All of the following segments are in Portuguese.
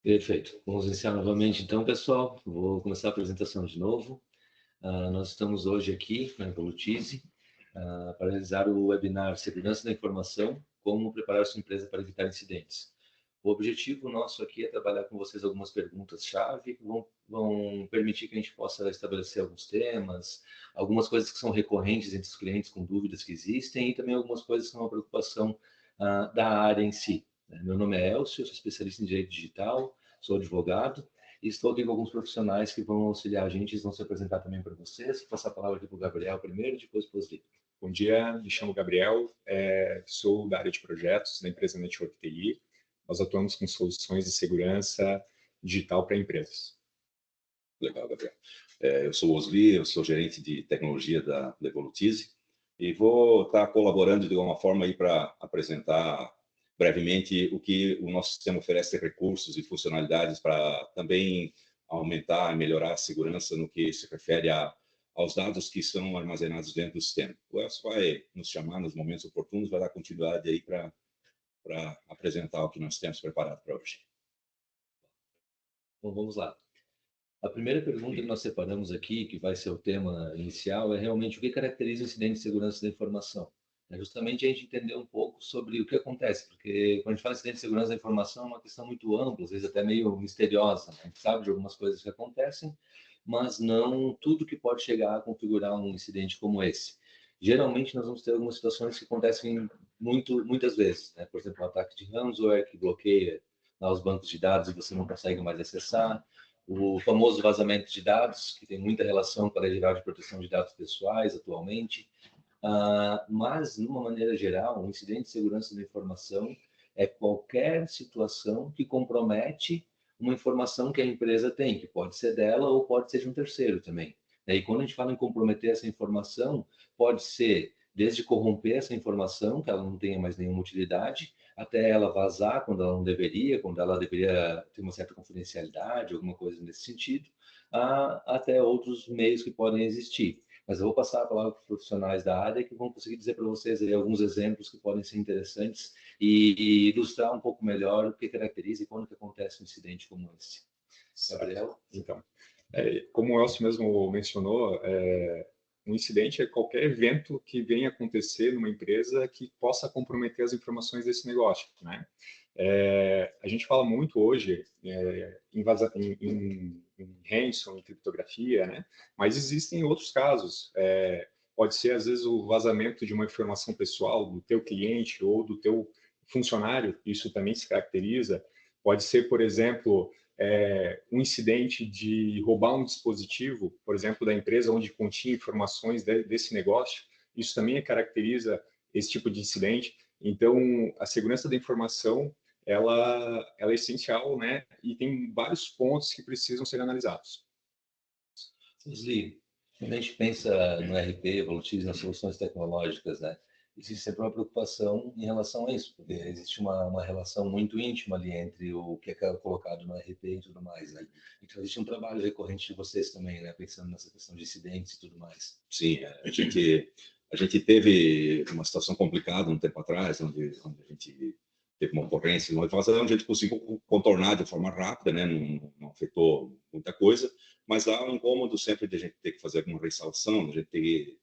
Perfeito. Vamos iniciar novamente então, pessoal. Vou começar a apresentação de novo. Nós estamos hoje aqui na Evolutize para realizar o webinar Segurança da Informação, como preparar sua empresa para evitar incidentes. O objetivo nosso aqui é trabalhar com vocês algumas perguntas-chave que vão permitir que a gente possa estabelecer alguns temas, algumas coisas que são recorrentes entre os clientes com dúvidas que existem e também algumas coisas que são uma preocupação da área em si. Meu nome é Elcio, sou especialista em Direito Digital, sou advogado e estou aqui com alguns profissionais que vão auxiliar a gente e vão se apresentar também para vocês. Vou passar a palavra aqui para o Gabriel primeiro, depois para o Osli. Bom dia, me chamo Gabriel, sou da área de projetos da empresa Network TI. Nós atuamos com soluções de segurança digital para empresas. Legal, Gabriel. Eu sou o Osli, eu sou gerente de tecnologia da Evolutize e vou estar colaborando de alguma forma aí para apresentar brevemente o que o nosso sistema oferece de recursos e funcionalidades para também aumentar e melhorar a segurança no que se refere aos dados que são armazenados dentro do sistema. O Elcio vai nos chamar nos momentos oportunos, vai dar continuidade aí para apresentar o que nós temos preparado para hoje. Bom, vamos lá. A primeira pergunta que nós separamos aqui, que vai ser o tema inicial, é realmente o que caracteriza o incidente de segurança da informação. É justamente a gente entender um pouco sobre o que acontece, porque quando a gente fala de incidente de segurança da informação é uma questão muito ampla, às vezes até meio misteriosa, né? A gente sabe de algumas coisas que acontecem, mas não tudo que pode chegar a configurar um incidente como esse. Geralmente nós vamos ter algumas situações que acontecem muitas vezes, né? Por exemplo, um ataque de ransomware que bloqueia lá os bancos de dados e você não consegue mais acessar, o famoso vazamento de dados, que tem muita relação com a Lei Geral de Proteção de Dados Pessoais atualmente, mas, de uma maneira geral, um incidente de segurança da informação é qualquer situação que compromete uma informação que a empresa tem, que pode ser dela ou pode ser de um terceiro também. E quando a gente fala em comprometer essa informação, pode ser desde corromper essa informação, que ela não tenha mais nenhuma utilidade, até ela vazar quando ela não deveria, quando ela deveria ter uma certa confidencialidade, alguma coisa nesse sentido, até outros meios que podem existir. Mas eu vou passar a palavra para os profissionais da área que vão conseguir dizer para vocês aí alguns exemplos que podem ser interessantes e ilustrar um pouco melhor o que caracteriza e quando que acontece um incidente como esse. Gabriel? Então, como o Elcio mesmo mencionou, um incidente é qualquer evento que venha acontecer numa empresa que possa comprometer as informações desse negócio, né? A gente fala muito hoje em ransom, em criptografia, né? Mas existem outros casos. Pode ser, às vezes, o vazamento de uma informação pessoal do teu cliente ou do teu funcionário, isso também se caracteriza. Pode ser, por exemplo, um incidente de roubar um dispositivo, por exemplo, da empresa onde continha informações desse negócio, isso também caracteriza esse tipo de incidente. Então, a segurança da informação, ela é essencial, né? E tem vários pontos que precisam ser analisados. Osli, quando a gente pensa no RP, Evolutize, nas soluções tecnológicas, né? Existe sempre uma preocupação em relação a isso, porque existe uma relação muito íntima ali entre o que é colocado no RP e tudo mais, né? Então, existe um trabalho recorrente de vocês também, né? Pensando nessa questão de incidentes e tudo mais. Sim, a gente teve uma situação complicada um tempo atrás, onde a gente teve uma ocorrência, uma invasão, a gente conseguiu contornar de forma rápida, né? Não afetou muita coisa, mas há um incômodo sempre de a gente ter que fazer alguma reinstalação, de a gente ter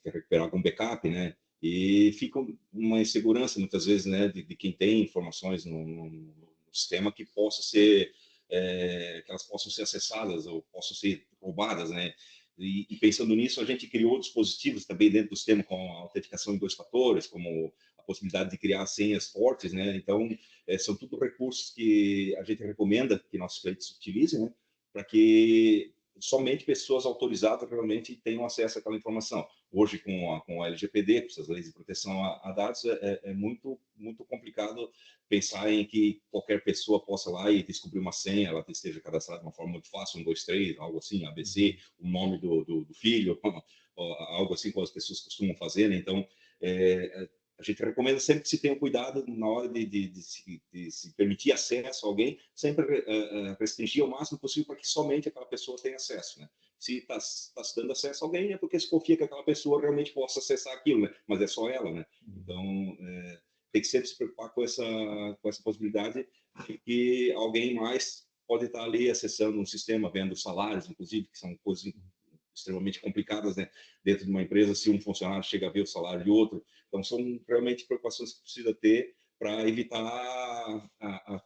que recuperar algum backup, né? E fica uma insegurança, muitas vezes, né, de quem tem informações no sistema que possa ser, que elas possam ser acessadas ou possam ser roubadas, né? E pensando nisso, a gente criou dispositivos também dentro do sistema com a autenticação em 2 fatores, como a possibilidade de criar senhas fortes, né? Então, são tudo recursos que a gente recomenda que nossos clientes utilizem, né? Para que somente pessoas autorizadas realmente tenham acesso àquela informação. Hoje, com a LGPD, com essas leis de proteção a dados, é muito complicado pensar em que qualquer pessoa possa lá e descobrir uma senha, ela esteja cadastrada de uma forma muito fácil, 1, 2, 3, algo assim, ABC, o nome do filho, algo assim como as pessoas costumam fazer, né? Então, a gente recomenda sempre que se tenha cuidado na hora de se permitir acesso a alguém, sempre restringir ao máximo possível para que somente aquela pessoa tenha acesso, né? Se está se dando acesso a alguém, é porque se confia que aquela pessoa realmente possa acessar aquilo, né? Mas é só ela, né? Então, tem que sempre se preocupar com essa possibilidade de que alguém mais pode estar ali acessando um sistema, vendo salários, inclusive, que são coisas extremamente complicadas, né, dentro de uma empresa, se um funcionário chega a ver o salário de outro. Então, são realmente preocupações que precisa ter para evitar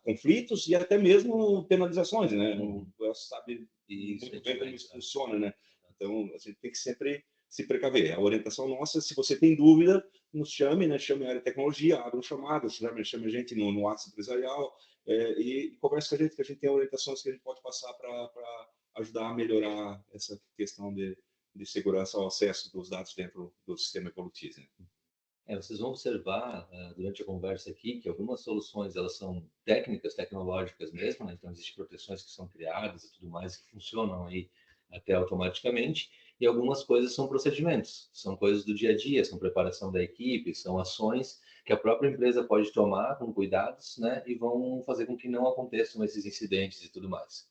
conflitos e até mesmo penalizações, né? O sabe muito bem como isso funciona, né? Então, a gente tem que sempre se precaver. A orientação nossa, se você tem dúvida, nos chame, né? Chame a área de tecnologia, abre um chamado, chame a gente no WhatsApp empresarial e converse com a gente, que a gente tem orientações que a gente pode passar para ajudar a melhorar essa questão de segurança ao acesso dos dados dentro do sistema Evolutize. Vocês vão observar durante a conversa aqui que algumas soluções elas são técnicas, tecnológicas mesmo, né? Então existem proteções que são criadas e tudo mais que funcionam aí até automaticamente, e algumas coisas são procedimentos, são coisas do dia a dia, são preparação da equipe, são ações que a própria empresa pode tomar com cuidados, né? E vão fazer com que não aconteçam esses incidentes e tudo mais.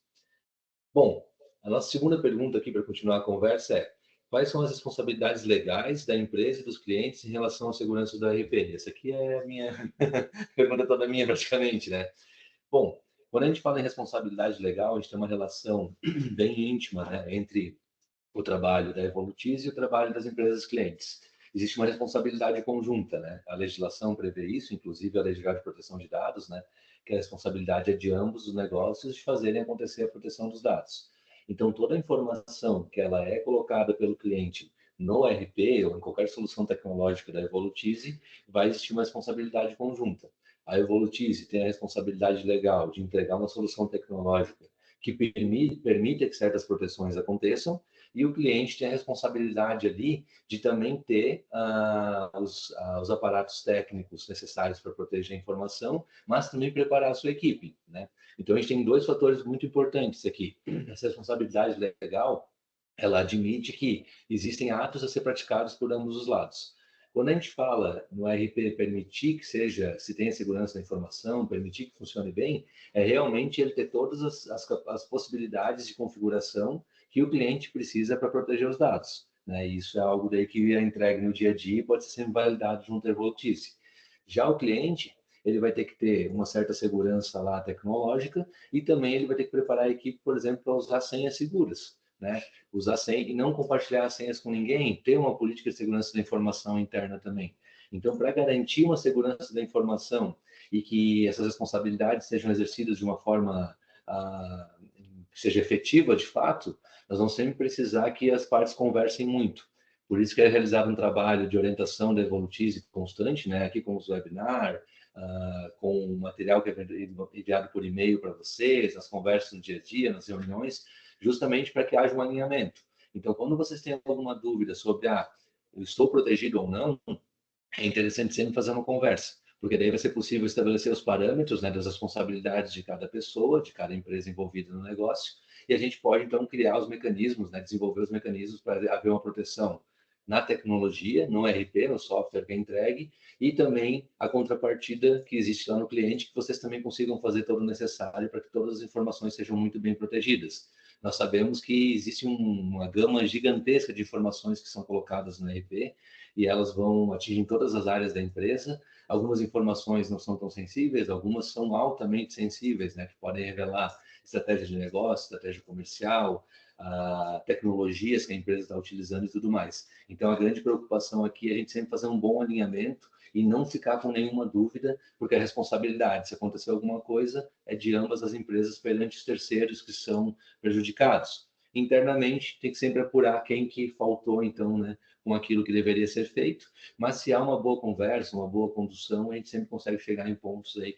Bom, a nossa segunda pergunta aqui para continuar a conversa é: quais são as responsabilidades legais da empresa e dos clientes em relação à segurança do RP? Essa aqui é a minha pergunta toda minha, praticamente, né? Bom, quando a gente fala em responsabilidade legal, a gente tem uma relação bem íntima, né, entre o trabalho da Evolutize e o trabalho das empresas clientes. Existe uma responsabilidade conjunta, né? A legislação prevê isso, inclusive a Lei Geral de Proteção de Dados, né? Que a responsabilidade é de ambos os negócios de fazerem acontecer a proteção dos dados. Então, toda a informação que ela é colocada pelo cliente no RP ou em qualquer solução tecnológica da Evolutize, vai existir uma responsabilidade conjunta. A Evolutize tem a responsabilidade legal de entregar uma solução tecnológica que permita que certas proteções aconteçam, e o cliente tem a responsabilidade ali de também ter os aparatos técnicos necessários para proteger a informação, mas também preparar a sua equipe, né? Então, a gente tem dois fatores muito importantes aqui. Essa responsabilidade legal, ela admite que existem atos a ser praticados por ambos os lados. Quando a gente fala no RP permitir que seja, se tenha segurança da informação, permitir que funcione bem, é realmente ele ter todas as possibilidades de configuração que o cliente precisa para proteger os dados, né? Isso é algo daí que é entregue no dia a dia e pode ser sempre validado junto à Evolutize. Já o cliente, ele vai ter que ter uma certa segurança lá tecnológica e também ele vai ter que preparar a equipe, por exemplo, para usar senhas seguras, né? Usar senha e não compartilhar as senhas com ninguém, ter uma política de segurança da informação interna também. Então, para garantir uma segurança da informação e que essas responsabilidades sejam exercidas de uma forma que seja efetiva de fato, nós vamos sempre precisar que as partes conversem muito. Por isso que é realizado um trabalho de orientação da Evolutize constante, né? Aqui com os webinars, com o material que é enviado por e-mail para vocês, nas conversas no dia a dia, nas reuniões, justamente para que haja um alinhamento. Então, quando vocês têm alguma dúvida sobre, eu estou protegido ou não, é interessante sempre fazer uma conversa, porque daí vai ser possível estabelecer os parâmetros, né, das responsabilidades de cada pessoa, de cada empresa envolvida no negócio, e a gente pode, então, criar os mecanismos, né, desenvolver os mecanismos para haver uma proteção na tecnologia, no RP, no software que é entregue, e também a contrapartida que existe lá no cliente, que vocês também consigam fazer todo o necessário para que todas as informações sejam muito bem protegidas. Nós sabemos que existe uma gama gigantesca de informações que são colocadas no RP, e elas vão atingir todas as áreas da empresa. Algumas informações não são tão sensíveis, algumas são altamente sensíveis, né, que podem revelar estratégia de negócio, estratégia comercial, tecnologias que a empresa está utilizando e tudo mais. Então, a grande preocupação aqui é a gente sempre fazer um bom alinhamento e não ficar com nenhuma dúvida, porque a responsabilidade, se acontecer alguma coisa, é de ambas as empresas perante os terceiros que são prejudicados. Internamente, tem que sempre apurar quem que faltou, então, né, com aquilo que deveria ser feito, mas se há uma boa conversa, uma boa condução, a gente sempre consegue chegar em pontos aí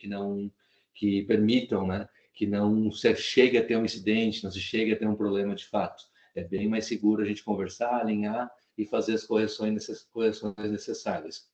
que permitam, né, que não se chegue a ter um incidente, não se chegue a ter um problema de fato. É bem mais seguro a gente conversar, alinhar e fazer as correções necessárias.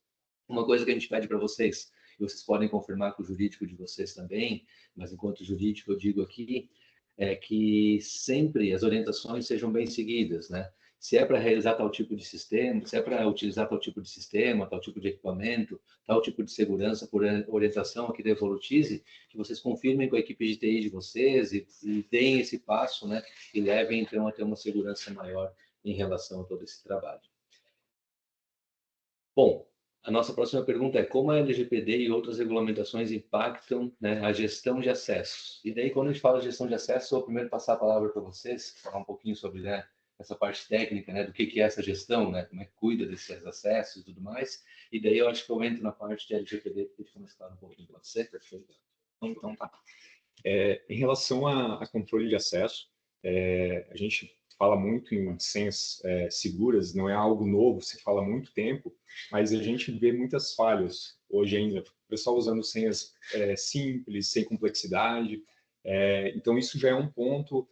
Uma coisa que a gente pede para vocês, e vocês podem confirmar com o jurídico de vocês também, mas enquanto jurídico eu digo aqui, é que sempre as orientações sejam bem seguidas, né? Se é para realizar tal tipo de sistema, se é para utilizar tal tipo de sistema, tal tipo de equipamento, tal tipo de segurança por orientação aqui da Evolutize, que vocês confirmem com a equipe de TI de vocês e deem esse passo, né? E levem, então, a ter uma segurança maior em relação a todo esse trabalho. Bom, A nossa próxima pergunta é como a LGPD e outras regulamentações impactam, né, a gestão de acessos. E daí, quando a gente fala de gestão de acessos, eu vou primeiro passar a palavra para vocês, falar um pouquinho sobre, né, essa parte técnica, né, do que é essa gestão, né, como é que cuida desses acessos e tudo mais. E daí eu acho que eu entro na parte de LGPD, para ficar mais claro um pouquinho para você. Perfeito. Então, tá. Em relação a controle de acesso, a gente fala muito em senhas seguras, não é algo novo, se fala há muito tempo, mas a gente vê muitas falhas hoje ainda. O pessoal usando senhas simples, sem complexidade. Então, isso já é um ponto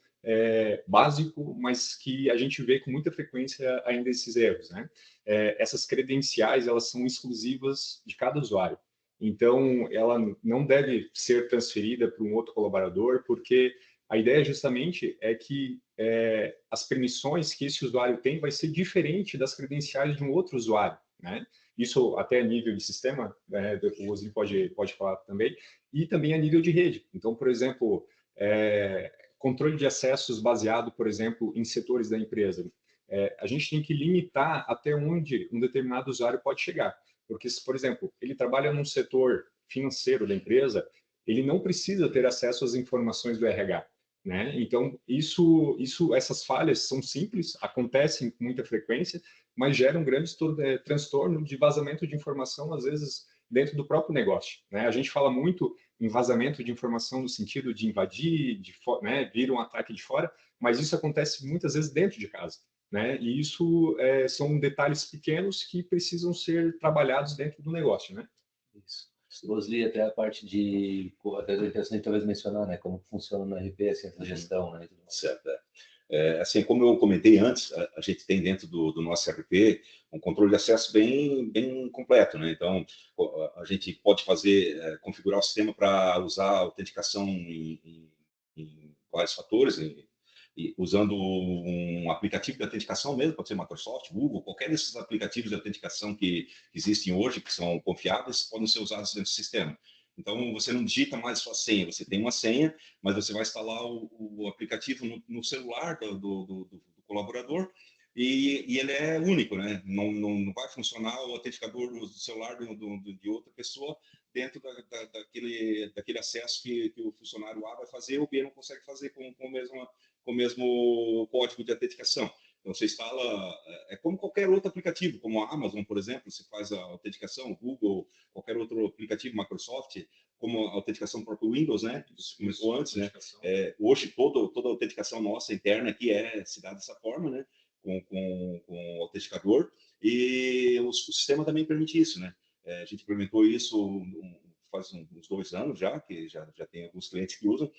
básico, mas que a gente vê com muita frequência ainda esses erros, né? Essas credenciais, elas são exclusivas de cada usuário. Então, ela não deve ser transferida para um outro colaborador, porque a ideia justamente é que as permissões que esse usuário tem vai ser diferente das credenciais de um outro usuário, né? Isso até a nível de sistema, né, o Osni pode falar também, e também a nível de rede. Então, por exemplo, controle de acessos baseado, por exemplo, em setores da empresa. A gente tem que limitar até onde um determinado usuário pode chegar. Porque, se, por exemplo, ele trabalha num setor financeiro da empresa, ele não precisa ter acesso às informações do RH, né? Então, essas falhas são simples, acontecem com muita frequência, mas geram um grande transtorno de vazamento de informação, às vezes, dentro do próprio negócio, né? A gente fala muito em vazamento de informação no sentido de invadir, né, vir um ataque de fora, mas isso acontece muitas vezes dentro de casa, né? E isso são detalhes pequenos que precisam ser trabalhados dentro do negócio, né? Isso. Rosli, até a parte de, até é interessante talvez mencionar, né, como funciona no RP, assim, essa gestão, né, e tudo mais. Certo. Assim, como eu comentei antes, a gente tem dentro do nosso RP um controle de acesso bem completo, né? Então, a gente pode configurar o sistema para usar autenticação em vários fatores, usando um aplicativo de autenticação mesmo, pode ser Microsoft, Google, qualquer desses aplicativos de autenticação que existem hoje, que são confiáveis, podem ser usados dentro do sistema. Então, você não digita mais sua senha, você tem uma senha, mas você vai instalar o aplicativo no celular do colaborador e ele é único, né? Não vai funcionar o autenticador do celular de outra pessoa dentro daquele acesso que o funcionário A vai fazer, o B não consegue fazer com o mesmo código de autenticação. Então, você instala, como qualquer outro aplicativo, como a Amazon, por exemplo, você faz a autenticação, Google, qualquer outro aplicativo, Microsoft, como a autenticação do próprio Windows, né? Isso começou antes, né? Hoje, toda a autenticação nossa interna aqui se dá dessa forma, né? Com o autenticador, e o sistema também permite isso, né? A gente implementou isso faz uns 2 anos já, que já tem alguns clientes que usam,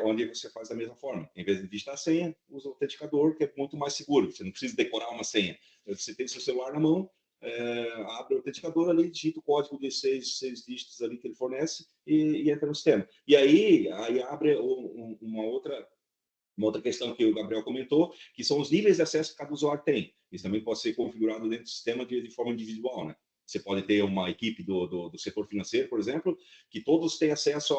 onde você faz da mesma forma. Em vez de digitar a senha, usa o autenticador, que é muito mais seguro. Você não precisa decorar uma senha. Você tem seu celular na mão, abre o autenticador ali, digita o código de 6 dígitos ali que ele fornece e entra no sistema. E aí abre uma outra questão que o Gabriel comentou, que são os níveis de acesso que cada usuário tem. Isso também pode ser configurado dentro do sistema de forma individual, né? Você pode ter uma equipe do setor financeiro, por exemplo, que todos têm acesso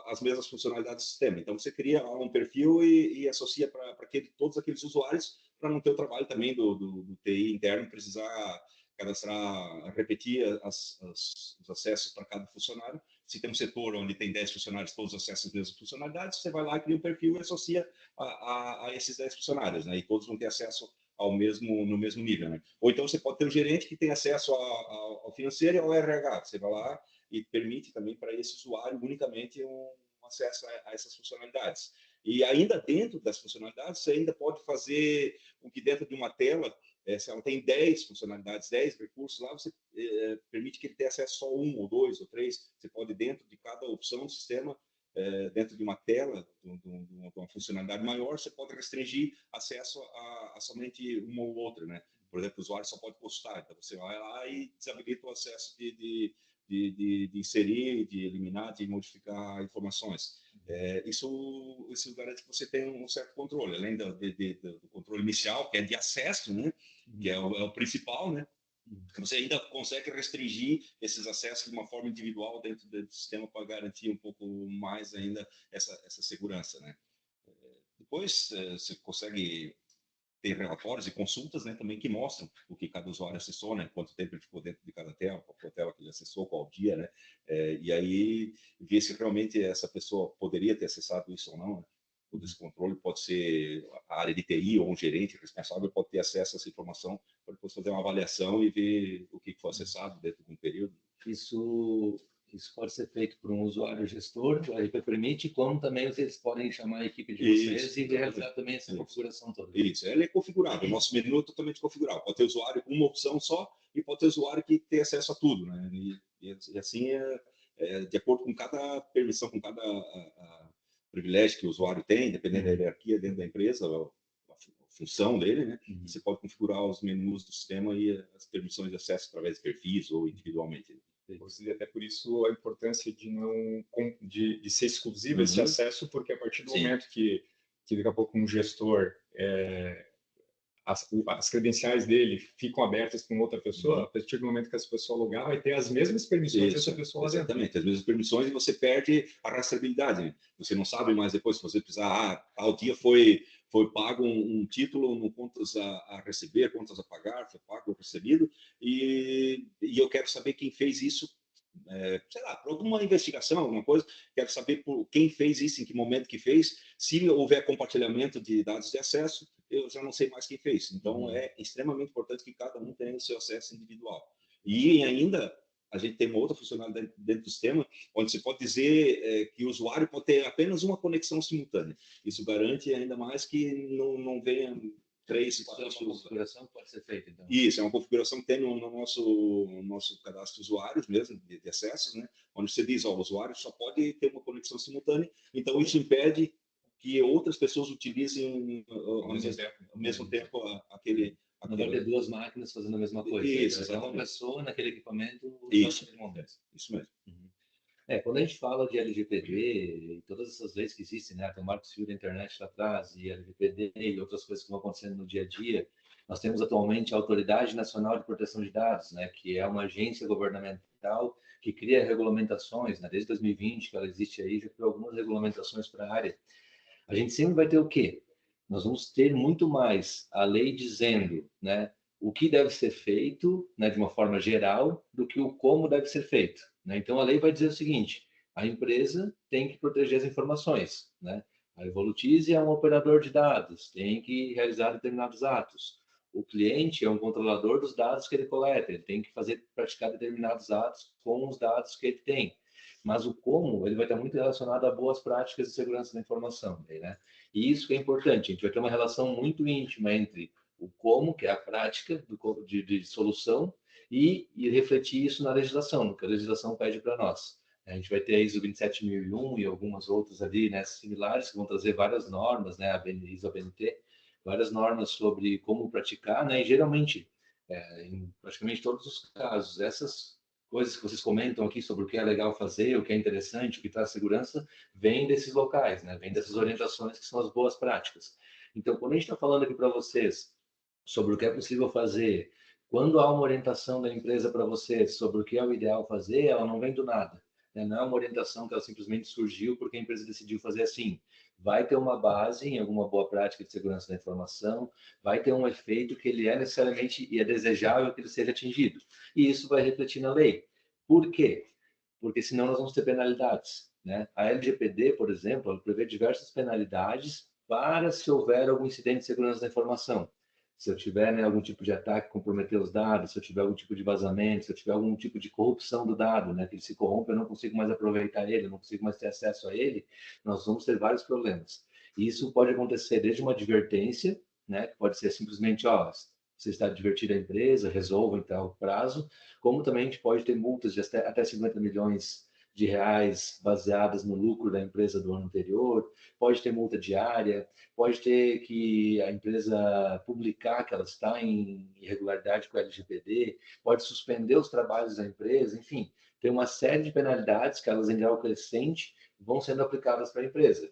às mesmas funcionalidades do sistema. Então, você cria um perfil e associa para todos aqueles usuários, para não ter o trabalho também do TI interno precisar cadastrar, repetir os acessos para cada funcionário. Se tem um setor onde tem 10 funcionários, todos acessam as mesmas funcionalidades, você vai lá, cria um perfil e associa a esses 10 funcionários, né? E todos vão ter acesso no mesmo nível, né? Ou então você pode ter um gerente que tem acesso ao financeiro e ao RH. Você vai lá e permite também para esse usuário unicamente um acesso a essas funcionalidades. E ainda dentro das funcionalidades, você ainda pode fazer com que dentro de uma tela, se ela tem 10 funcionalidades, 10 recursos lá, você permite que ele tenha acesso só 1 ou 2 ou 3. Você pode, dentro de cada opção do sistema, dentro de uma tela, de uma funcionalidade maior, você pode restringir acesso a somente uma ou outra, né? Por exemplo, o usuário só pode postar, então você vai lá e desabilita o acesso de inserir, de eliminar, de modificar informações. Isso garante que você tenha um certo controle, além do controle inicial, que é de acesso, né? Que é o principal, né? Você ainda consegue restringir esses acessos de uma forma individual dentro do sistema para garantir um pouco mais ainda essa segurança, né? Depois você consegue tem relatórios e consultas, né, também que mostram o que cada usuário acessou, né, quanto tempo ele ficou dentro de cada tela, qual tela que ele acessou, qual dia, né, e aí ver se realmente essa pessoa poderia ter acessado isso ou não, né. Todo esse controle pode ser a área de TI ou um gerente responsável pode ter acesso a essa informação para depois fazer uma avaliação e ver o que foi acessado dentro de um período. Isso pode ser feito por um usuário gestor, a RP permite, como também vocês podem chamar a equipe de vocês e realizar também essa configuração toda. Isso, ele é configurável, o nosso menu é totalmente configurável. Pode ter usuário com uma opção só e pode ter usuário que tem acesso a tudo, né? E assim de acordo com cada permissão, com cada privilégio que o usuário tem, dependendo da hierarquia dentro da empresa, a função dele, né? Você pode configurar os menus do sistema e as permissões de acesso através de perfis ou individualmente. Até por isso a importância de não de ser exclusivo esse acesso, porque a partir do momento que daqui a pouco um gestor as credenciais dele ficam abertas para outra pessoa, a partir do momento que essa pessoa logar, vai ter as mesmas permissões dessa pessoa lá dentro. Exatamente, as mesmas permissões, e você perde a rastreabilidade, né? Você não sabe mais depois, se você precisar, tal dia foi pago um título no contas a receber, contas a pagar, foi pago ou recebido, e eu quero saber quem fez isso, sei lá, por alguma investigação, alguma coisa, quero saber por quem fez isso, em que momento que fez, se houver compartilhamento de dados de acesso, eu já não sei mais quem fez. Então, é extremamente importante que cada um tenha o seu acesso individual. E ainda, a gente tem uma outra funcionalidade dentro do sistema, onde você pode dizer que o usuário pode ter apenas uma conexão simultânea. Isso garante ainda mais que não venha três, quatro pessoas. Isso é uma configuração que pode ser feita, então? Isso, é uma configuração que tem no nosso cadastro de usuários mesmo, de acessos, né? Onde você diz, o usuário só pode ter uma conexão simultânea, então isso impede que outras pessoas utilizem ao mesmo tempo aquele... Não vai ter duas máquinas fazendo a mesma coisa. Isso, é uma pessoa naquele equipamento isso mesmo. Quando a gente fala de LGPD e todas essas leis que existem, né, tem o Marco Civil da Internet lá atrás e LGPD e outras coisas que vão acontecendo no dia a dia, nós temos atualmente a Autoridade Nacional de Proteção de Dados, né, que é uma agência governamental que cria regulamentações, né, desde 2020 que ela existe aí, já criou algumas regulamentações para a área. A gente sempre vai ter o quê? Nós vamos ter muito mais a lei dizendo, né, o que deve ser feito, né, de uma forma geral, do que o como deve ser feito, né? Então, a lei vai dizer o seguinte, a empresa tem que proteger as informações, né? A Evolutize é um operador de dados, tem que realizar determinados atos. O cliente é um controlador dos dados que ele coleta, ele tem que praticar determinados atos com os dados que ele tem. Mas o como, ele vai estar muito relacionado a boas práticas de segurança da informação, né? E isso que é importante, a gente vai ter uma relação muito íntima entre o como, que é a prática de solução, e refletir isso na legislação, que a legislação pede para nós. A gente vai ter a ISO 27001 e algumas outras ali, né, similares, que vão trazer várias normas, né, a ISO ABNT, várias normas sobre como praticar, né, e geralmente, em praticamente todos os casos, essas coisas que vocês comentam aqui sobre o que é legal fazer, o que é interessante, o que traz segurança, vem desses locais, né, vem dessas orientações que são as boas práticas. Então, quando a gente está falando aqui para vocês sobre o que é possível fazer, quando há uma orientação da empresa para você sobre o que é o ideal fazer, ela não vem do nada, né? Não é uma orientação que ela simplesmente surgiu porque a empresa decidiu fazer assim. Vai ter uma base em alguma boa prática de segurança da informação, vai ter um efeito que ele é necessariamente e é desejável que ele seja atingido. E isso vai refletir na lei. Por quê? Porque senão nós vamos ter penalidades, né? A LGPD, por exemplo, ela prevê diversas penalidades para se houver algum incidente de segurança da informação. Se eu tiver, né, algum tipo de ataque, comprometer os dados, se eu tiver algum tipo de vazamento, se eu tiver algum tipo de corrupção do dado, né, que ele se corrompe, eu não consigo mais aproveitar ele, eu não consigo mais ter acesso a ele, nós vamos ter vários problemas. E isso pode acontecer desde uma advertência, né, que pode ser simplesmente, você está advertindo a empresa, resolva em tal prazo, como também a gente pode ter multas de até 50 milhões de reais baseadas no lucro da empresa do ano anterior, pode ter multa diária, pode ter que a empresa publicar que ela está em irregularidade com o LGPD, pode suspender os trabalhos da empresa, enfim, tem uma série de penalidades que elas em grau crescente vão sendo aplicadas para a empresa.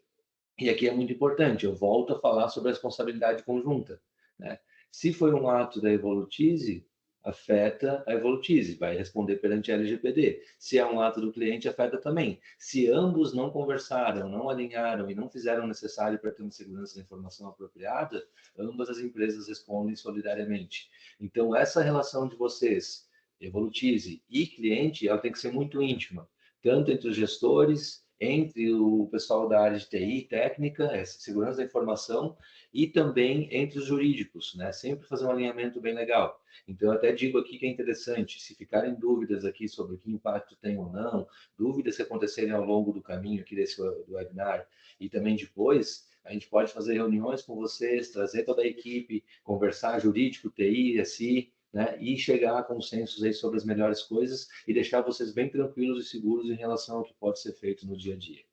E aqui é muito importante, eu volto a falar sobre a responsabilidade conjunta, né? Se foi um ato da Evolutize, afeta a Evolutize, vai responder perante a LGPD. Se é um ato do cliente, afeta também. Se ambos não conversaram, não alinharam e não fizeram o necessário para ter uma segurança da informação apropriada, ambas as empresas respondem solidariamente. Então, essa relação de vocês, Evolutize e cliente, ela tem que ser muito íntima, tanto entre os gestores, entre o pessoal da área de TI, técnica, segurança da informação, e também entre os jurídicos, né? Sempre fazer um alinhamento bem legal. Então, eu até digo aqui que é interessante, se ficarem dúvidas aqui sobre que impacto tem ou não, dúvidas que acontecerem ao longo do caminho aqui desse do webinar e também depois, a gente pode fazer reuniões com vocês, trazer toda a equipe, conversar jurídico, TI, SI, né, e chegar a consensos aí sobre as melhores coisas e deixar vocês bem tranquilos e seguros em relação ao que pode ser feito no dia a dia.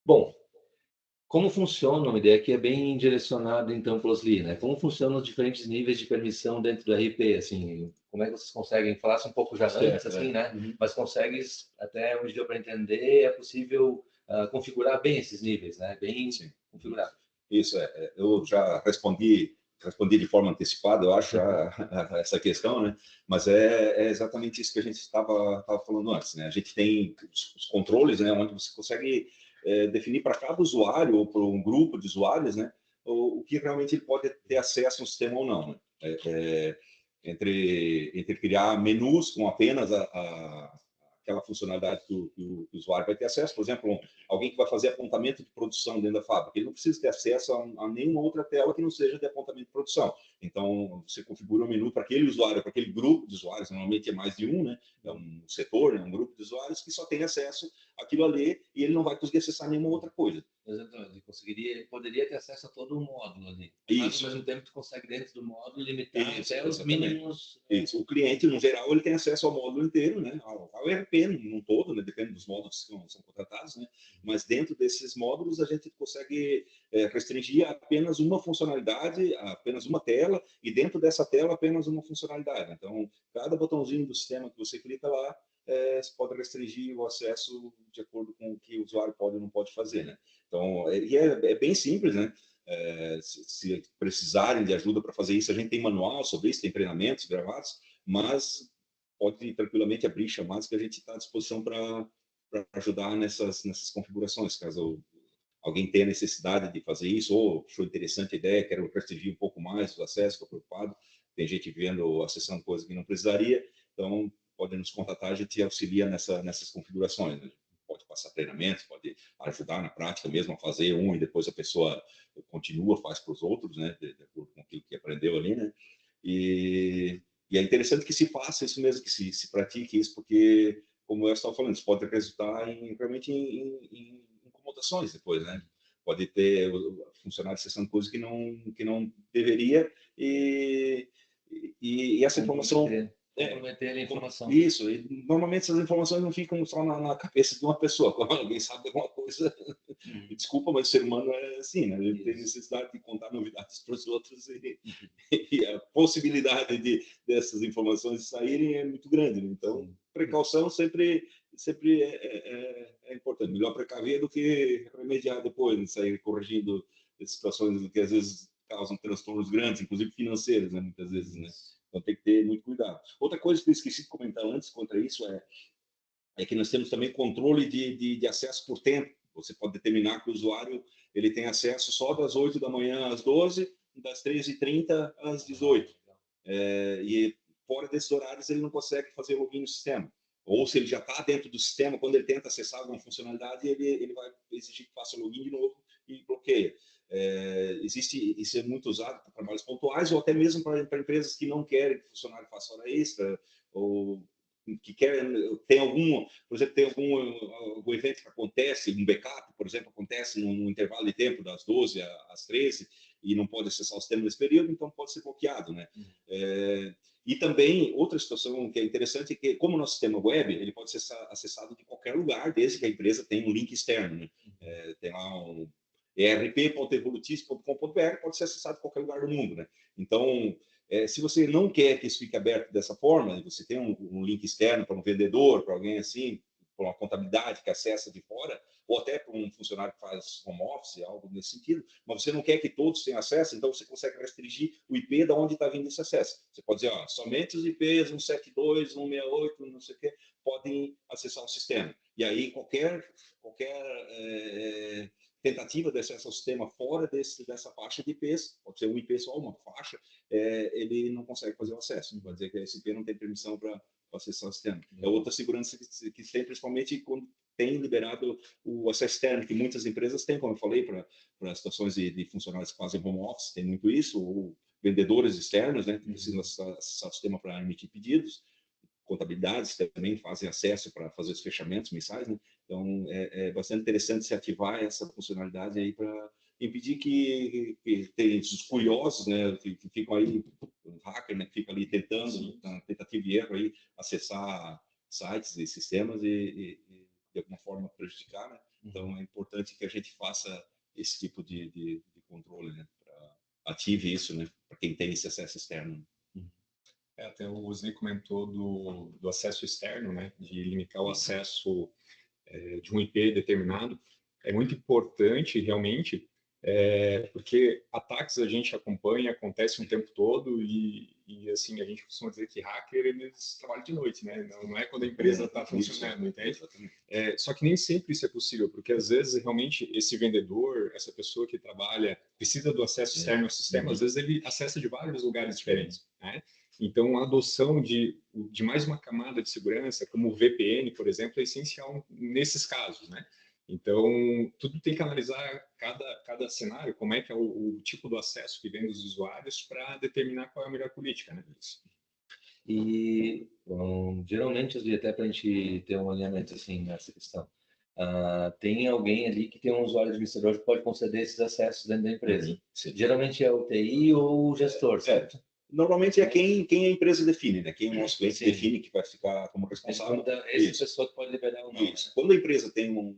Bom, como funciona, uma ideia que é bem direcionada, então, para os né? Como funcionam os diferentes níveis de permissão dentro do RP, assim, como é que vocês conseguem, falasse um pouco já antes, assim, né? Mas consegues, até onde deu para entender, é possível configurar bem esses níveis, né? Bem configurado. Isso, eu já respondi de forma antecipada, eu acho, essa questão, né? Mas é exatamente isso que a gente estava falando antes, né? A gente tem os controles, né? Onde você consegue definir para cada usuário ou para um grupo de usuários, né? O que realmente ele pode ter acesso no sistema ou não, né? Entre criar menus com apenas aquela funcionalidade que o usuário vai ter acesso. Por exemplo, alguém que vai fazer apontamento de produção dentro da fábrica, ele não precisa ter acesso a nenhuma outra tela que não seja de apontamento de produção. Então, você configura um menu para aquele usuário, para aquele grupo de usuários, normalmente é mais de um, né? É um setor, né? Um grupo de usuários que só tem acesso àquilo ali e ele não vai conseguir acessar nenhuma outra coisa. Exatamente. Ele poderia ter acesso a todo o módulo ali. Isso. Mas, ao mesmo tempo, tu consegue, dentro do módulo, limitar até os mínimos... Isso. O cliente, no geral, ele tem acesso ao módulo inteiro, né? Ao ERP, num todo, né? Depende dos módulos que são contratados, né? Mas dentro desses módulos, a gente consegue restringir apenas uma funcionalidade, apenas uma tela, e dentro dessa tela, apenas uma funcionalidade. Então, cada botãozinho do sistema que você clica lá, você pode restringir o acesso de acordo com o que o usuário pode ou não pode fazer, né? Então, é bem simples, né? Se precisarem de ajuda para fazer isso, a gente tem manual sobre isso, tem treinamentos gravados, mas pode tranquilamente abrir chamadas que a gente está à disposição para ajudar nessas configurações, caso alguém tenha necessidade de fazer isso, ou achou interessante a ideia, quero restringir um pouco mais o acesso, estou preocupado, tem gente vendo, acessando coisas que não precisaria, então pode nos contatar, a gente auxilia nessas configurações, né? Pode passar treinamentos, pode ajudar na prática mesmo a fazer um e depois a pessoa continua, faz para os outros, né? De acordo com aquilo que aprendeu ali, né? E é interessante que se faça isso mesmo, que se pratique isso, porque, como eu estava falando, isso pode resultar realmente em incomodações depois, né? Pode ter funcionário acessando coisas que não deveria e essa informação... Comprometer a informação. Isso, e normalmente essas informações não ficam só na cabeça de uma pessoa. Quando alguém sabe alguma coisa, desculpa, mas o ser humano é assim, né? Ele tem necessidade de contar novidades para os outros e a possibilidade dessas informações saírem é muito grande, né? Então, precaução sempre é importante. Melhor precaver do que remediar depois, né? Sair corrigindo situações que às vezes causam transtornos grandes, inclusive financeiros, né? Muitas vezes, né? Então tem que ter muito cuidado. Outra coisa que eu esqueci de comentar antes contra isso é que nós temos também controle de acesso por tempo. Você pode determinar que o usuário ele tem acesso só das 8 da manhã às 12, das 13h30 às 18. E fora desses horários ele não consegue fazer login no sistema. Ou se ele já está dentro do sistema, quando ele tenta acessar alguma funcionalidade, ele vai exigir que faça login de novo e bloqueia. Isso é muito usado para trabalhos pontuais ou até mesmo para empresas que não querem que o funcionário faça hora extra ou que querem, por exemplo, tem algum evento que acontece, um backup, por exemplo, acontece num intervalo de tempo das 12 às 13 e não pode acessar o sistema nesse período, então pode ser bloqueado, né? E também, outra situação que é interessante é que, como o nosso sistema web, ele pode ser acessado de qualquer lugar, desde que a empresa tenha um link externo, né? Tem lá um erp.evolutis.com.br, pode ser acessado de qualquer lugar do mundo, né? Então, se você não quer que isso fique aberto dessa forma, você tem um link externo para um vendedor, para alguém assim, para uma contabilidade que acessa de fora, ou até para um funcionário que faz home office, algo nesse sentido, mas você não quer que todos tenham acesso, então você consegue restringir o IP de onde está vindo esse acesso. Você pode dizer, ó, somente os IPs 172, 168, não sei o quê, podem acessar o sistema. E aí qualquer tentativa de acesso ao sistema fora dessa faixa de IPs, pode ser um IP só, uma faixa, ele não consegue fazer o acesso. Pode dizer que esse IP não tem permissão para acessar o sistema. É outra segurança que tem, principalmente quando tem liberado o acesso externo, que muitas empresas têm, como eu falei, para situações de funcionários que fazem home office, tem muito isso, ou vendedores externos, né, que precisam acessar o sistema para emitir pedidos, contabilidades também fazem acesso para fazer os fechamentos mensais, né? Então é bastante interessante se ativar essa funcionalidade aí para impedir que tem os curiosos, né, que ficam aí, um hacker, né, que fica ali tentando, na tentativa e erro aí, acessar sites e sistemas e de alguma forma prejudicar, né? Então é importante que a gente faça esse tipo de controle, né, ative isso, né, para quem tem esse acesso externo. Até o Osni comentou do acesso externo, né, de limitar o acesso de um IP determinado. É muito importante, realmente, porque ataques a gente acompanha, acontecem o tempo todo e assim, a gente costuma dizer que hacker, eles trabalham de noite, né? Não é quando a empresa está funcionando, entende? Só que nem sempre isso é possível, porque às vezes, realmente, esse vendedor, essa pessoa que trabalha, precisa do acesso externo ao sistema, às vezes ele acessa de vários lugares diferentes, né? Então, a adoção de mais uma camada de segurança, como o VPN, por exemplo, é essencial nesses casos, né? Então, tudo tem que analisar cada cenário, como é que é o tipo do acesso que vem dos usuários para determinar qual é a melhor política, né? E, geralmente, até para a gente ter um alinhamento assim nessa questão, tem alguém ali que tem um usuário administrador que pode conceder esses acessos dentro da empresa. Geralmente é o TI ou o gestor, certo? Normalmente é quem a empresa define, né? Quem o nosso cliente define que vai ficar como responsável. Essa pessoa que pode liberar ou não. Isso. Né? Quando a empresa tem uma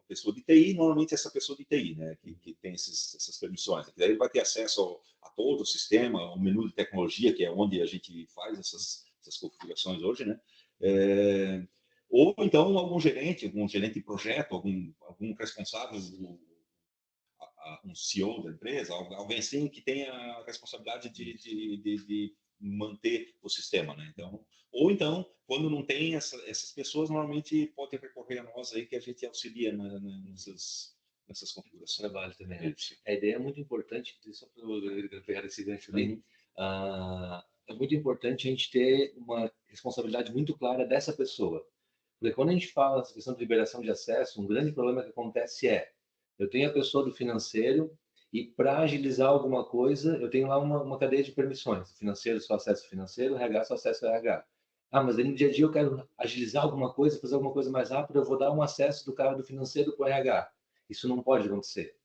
pessoa de TI, normalmente é essa pessoa de TI, né? Que tem essas permissões. Daí ele vai ter acesso a todo o sistema, ao menu de tecnologia, que é onde a gente faz essas configurações hoje, né? Ou então algum gerente de projeto, algum responsável, um CEO da empresa, alguém assim que tenha a responsabilidade de manter o sistema, né? Então, ou então, quando não tem essas pessoas, normalmente podem recorrer a nós aí que a gente auxilia nessas configurações. Trabalho também. Né? A ideia é muito importante, só para eu pegar esse gancho ali, é muito importante a gente ter uma responsabilidade muito clara dessa pessoa. Porque quando a gente fala essa questão de liberação de acesso, um grande problema que acontece eu tenho a pessoa do financeiro e para agilizar alguma coisa, eu tenho lá uma cadeia de permissões. O financeiro só acesso financeiro, o RH só acesso RH. Mas aí no dia a dia eu quero agilizar alguma coisa, fazer alguma coisa mais rápida, eu vou dar um acesso do cara do financeiro para o RH. Isso não pode acontecer.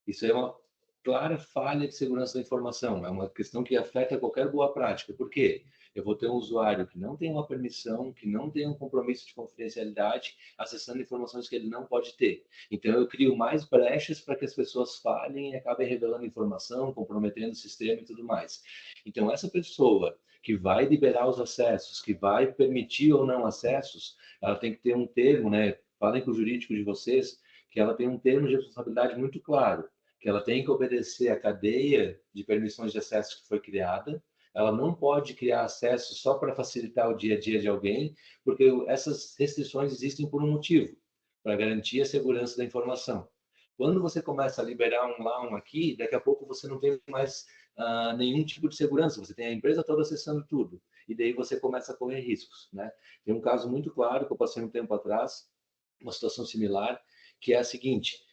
Isso é uma clara falha de segurança da informação. É uma questão que afeta qualquer boa prática. Por quê? Eu vou ter um usuário que não tem uma permissão, que não tem um compromisso de confidencialidade, acessando informações que ele não pode ter. Então, eu crio mais brechas para que as pessoas falhem e acabem revelando informação, comprometendo o sistema e tudo mais. Então, essa pessoa que vai liberar os acessos, que vai permitir ou não acessos, ela tem que ter um termo, né? Falem com o jurídico de vocês, que ela tem um termo de responsabilidade muito claro, que ela tem que obedecer à cadeia de permissões de acesso que foi criada. Ela não pode criar acesso só para facilitar o dia a dia de alguém, porque essas restrições existem por um motivo, para garantir a segurança da informação. Quando você começa a liberar um lá, um aqui, daqui a pouco você não tem mais nenhum tipo de segurança, você tem a empresa toda acessando tudo, e daí você começa a correr riscos. Né? Tem um caso muito claro que eu passei um tempo atrás, uma situação similar, que é a seguinte: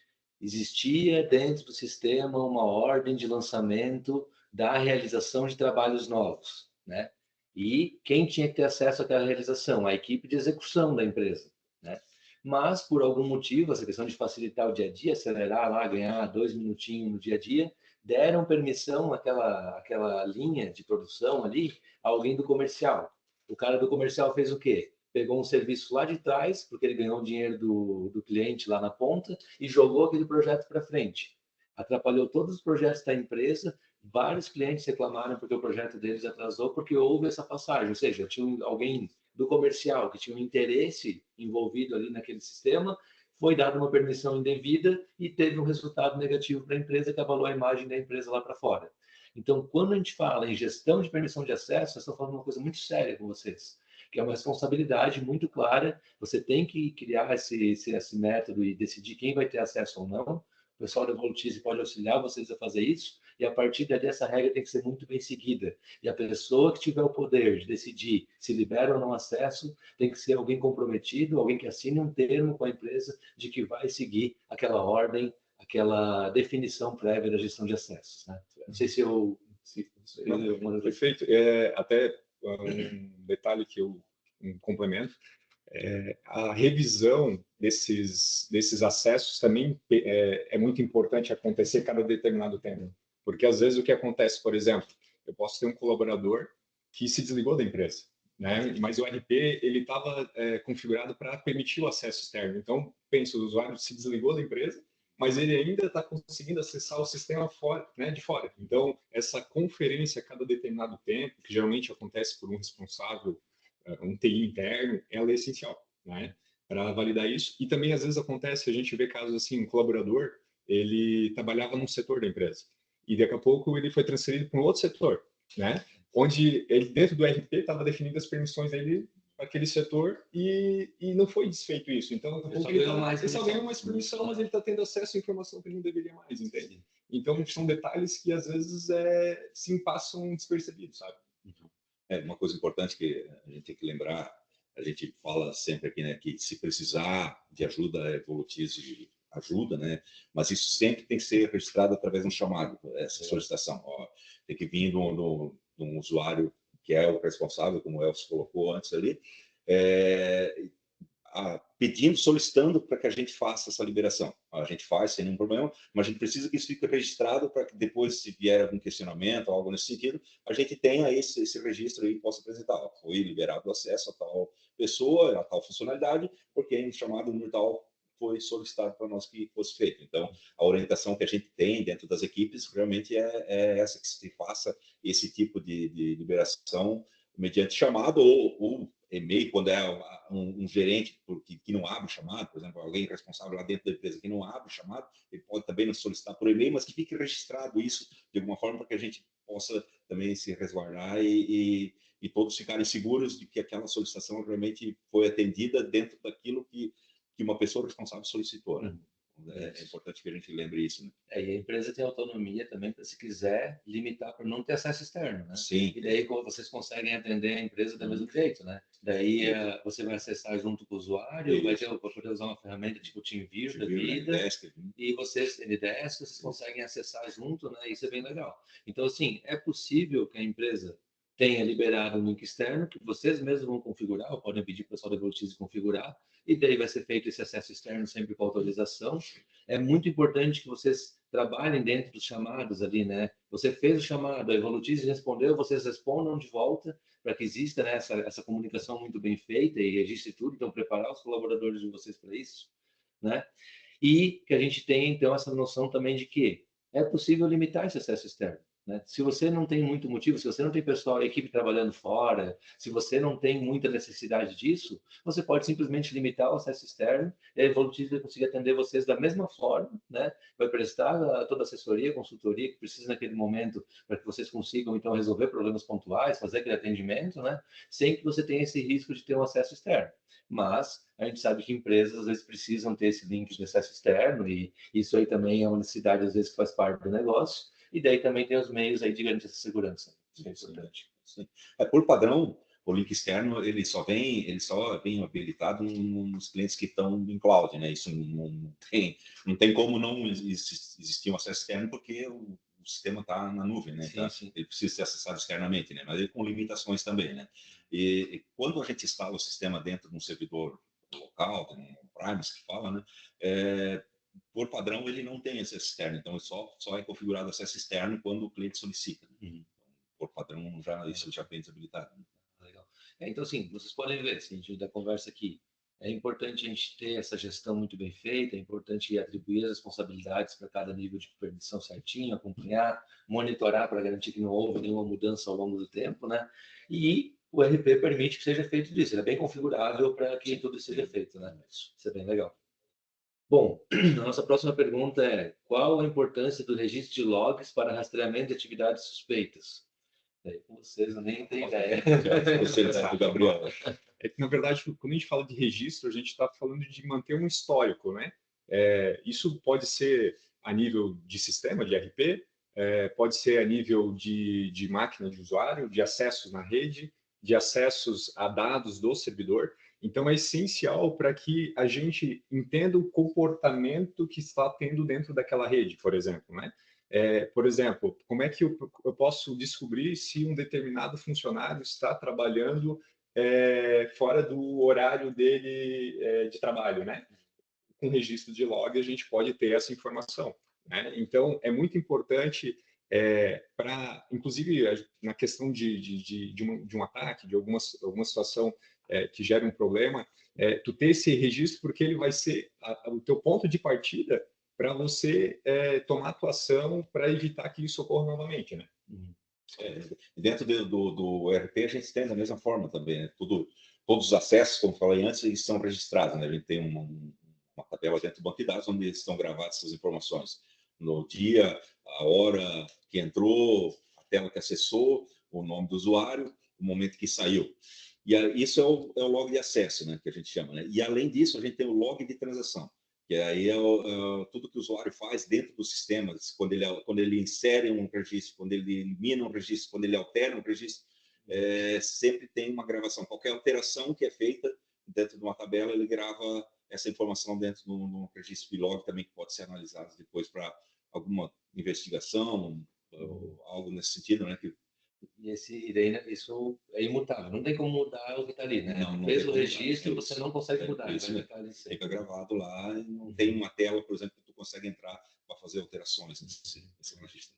existia dentro do sistema uma ordem de lançamento da realização de trabalhos novos, né? E quem tinha que ter acesso àquela realização? A equipe de execução da empresa, né? Mas, por algum motivo, essa questão de facilitar o dia a dia, acelerar lá, ganhar 2 minutinhos no dia a dia, deram permissão àquela linha de produção ali a alguém do comercial. O cara do comercial fez o quê? Pegou um serviço lá de trás, porque ele ganhou o dinheiro do cliente lá na ponta, e jogou aquele projeto para frente. Atrapalhou todos os projetos da empresa, vários clientes reclamaram porque o projeto deles atrasou, porque houve essa passagem, ou seja, tinha alguém do comercial que tinha um interesse envolvido ali naquele sistema, foi dada uma permissão indevida e teve um resultado negativo para a empresa que abalou a imagem da empresa lá para fora. Então, quando a gente fala em gestão de permissão de acesso, eu estou falando uma coisa muito séria com vocês, que é uma responsabilidade muito clara. Você tem que criar esse método e decidir quem vai ter acesso ou não. O pessoal da Evolutize pode auxiliar vocês a fazer isso, e a partir dali essa regra tem que ser muito bem seguida. E a pessoa que tiver o poder de decidir se libera ou não acesso tem que ser alguém comprometido, alguém que assine um termo com a empresa de que vai seguir aquela ordem, aquela definição prévia da gestão de acessos, né? Não sei se eu... Perfeito. Até um detalhe que eu complemento, a revisão desses acessos também é muito importante acontecer cada determinado tempo. Porque, às vezes, o que acontece, por exemplo, eu posso ter um colaborador que se desligou da empresa, né? Mas o RP ele estava configurado para permitir o acesso externo. Então, pensa, o usuário se desligou da empresa, mas ele ainda está conseguindo acessar o sistema fora, né, de fora. Então, essa conferência a cada determinado tempo, que geralmente acontece por um responsável, um TI interno, ela é essencial, né, para validar isso. E também, às vezes, acontece, a gente vê casos assim, um colaborador, ele trabalhava num setor da empresa, e daqui a pouco ele foi transferido para um outro setor, né, onde ele, dentro do RP, estava definindo as permissões dele para aquele setor e não foi desfeito isso. Então, ele só ganhou mais permissão, mas ele está tendo acesso à informação que ele não deveria mais, entende? Então, são detalhes que, às vezes, sim, passam despercebidos, sabe? Uma coisa importante que a gente tem que lembrar, a gente fala sempre aqui, né, que se precisar de ajuda, a Evolutize ajuda, né? Mas isso sempre tem que ser registrado através de um chamado, essa solicitação. Ó, tem que vir de um usuário que é o responsável, como o Elcio colocou antes ali, pedindo, solicitando para que a gente faça essa liberação. A gente faz sem nenhum problema, mas a gente precisa que isso fique registrado para que depois, se vier algum questionamento ou algo nesse sentido, a gente tenha esse registro aí e possa apresentar. Ó, foi liberado o acesso a tal pessoa, a tal funcionalidade, porque em chamado número tal foi solicitado para nós que fosse feito. Então, a orientação que a gente tem dentro das equipes realmente é essa, que se faça esse tipo de liberação mediante chamado ou e-mail, quando é um gerente que não abre o chamado, por exemplo, alguém responsável lá dentro da empresa que não abre o chamado, ele pode também nos solicitar por e-mail, mas que fique registrado isso de alguma forma para que a gente possa também se resguardar e todos ficarem seguros de que aquela solicitação realmente foi atendida dentro daquilo que uma pessoa responsável solicitou, né? É importante que a gente lembre isso, né? E a empresa tem autonomia também para, se quiser, limitar para não ter acesso externo, né? Sim. E daí vocês conseguem atender a empresa do mesmo jeito, né? Daí você vai acessar junto com o usuário, vai poder usar uma ferramenta tipo TeamViewer da vida, e vocês, Ndesk, vocês conseguem acessar junto, né? Isso é bem legal. Então, assim, é possível que a empresa tenha liberado um link externo, que vocês mesmos vão configurar, ou podem pedir para o pessoal da Evolutize configurar, e daí vai ser feito esse acesso externo sempre com autorização. É muito importante que vocês trabalhem dentro dos chamados ali, né? Você fez o chamado, a Evolutize respondeu, vocês respondam de volta, para que exista, né, essa comunicação muito bem feita e registre tudo, então preparar os colaboradores de vocês para isso, né? E que a gente tenha, então, essa noção também de que é possível limitar esse acesso externo, né? Se você não tem muito motivo, se você não tem pessoal, equipe trabalhando fora, se você não tem muita necessidade disso, você pode simplesmente limitar o acesso externo e a Evolutize vai conseguir atender vocês da mesma forma, né? Vai prestar toda a assessoria, consultoria que precisa naquele momento para que vocês consigam, então, resolver problemas pontuais, fazer aquele atendimento, né? Sem que você tenha esse risco de ter um acesso externo. Mas a gente sabe que empresas, às vezes, precisam ter esse link de acesso externo e isso aí também é uma necessidade, às vezes, que faz parte do negócio. E daí também tem os meios aí de garantir essa segurança. Isso é importante. Sim. Por padrão, o link externo ele só vem habilitado nos clientes que estão em cloud, né? Isso não tem como não existir um acesso externo, porque o sistema está na nuvem, né? Sim. Ele precisa ser acessado externamente, né? Mas ele com limitações também, né? E quando a gente instala o sistema dentro de um servidor local, um on-premise que fala, né? Por padrão, ele não tem acesso externo, então só é configurado acesso externo quando o cliente solicita. Então, por padrão, isso já vem desabilitado. Legal. Então, assim, vocês podem ver, assim, da conversa aqui, é importante a gente ter essa gestão muito bem feita, é importante atribuir as responsabilidades para cada nível de permissão certinho, acompanhar, monitorar para garantir que não houve nenhuma mudança ao longo do tempo, né? E o RP permite que seja feito disso, ele é bem configurável para que tudo seja feito, né? Isso é bem legal. Bom, a nossa próxima pergunta é: qual a importância do registro de logs para rastreamento de atividades suspeitas? Daí, com vocês, eu nem tenho ideia. Você, Gabriel. Na verdade, quando a gente fala de registro, a gente está falando de manter um histórico, né? Isso pode ser a nível de sistema, de RP, pode ser a nível de máquina de usuário, de acessos na rede, de acessos a dados do servidor. Então, é essencial para que a gente entenda o comportamento que está tendo dentro daquela rede, por exemplo, né? Por exemplo, como é que eu posso descobrir se um determinado funcionário está trabalhando fora do horário dele de trabalho, né? Com registro de log, a gente pode ter essa informação, né? Então, é muito importante para, inclusive, na questão de um ataque, de alguma situação que gere um problema, tu ter esse registro, porque ele vai ser o teu ponto de partida para você tomar atuação para evitar que isso ocorra novamente, né? Dentro do ERP, a gente tem da mesma forma também, né? Todos os acessos, como falei antes, eles são registrados, né? A gente tem uma tabela dentro do banco de dados onde estão gravadas essas informações. No dia, a hora que entrou, a tela que acessou, o nome do usuário, o momento que saiu. E isso é o log de acesso, né? Que a gente chama, né? E além disso, a gente tem o log de transação, que aí tudo que o usuário faz dentro dos sistemas, quando ele insere um registro, quando ele elimina um registro, quando ele altera um registro, sempre tem uma gravação. Qualquer alteração que é feita dentro de uma tabela, ele grava essa informação dentro de um registro de log também, que pode ser analisado depois para alguma investigação, ou algo nesse sentido, né? E daí, né, isso é imutável, não tem como mudar o que está ali, né? Não Fez tem o como registro, mudar, você não consegue mudar, isso, vai né? ficar ali sempre. Fica gravado lá e não tem uma tela, por exemplo, que tu consegue entrar para fazer alterações nesse registro.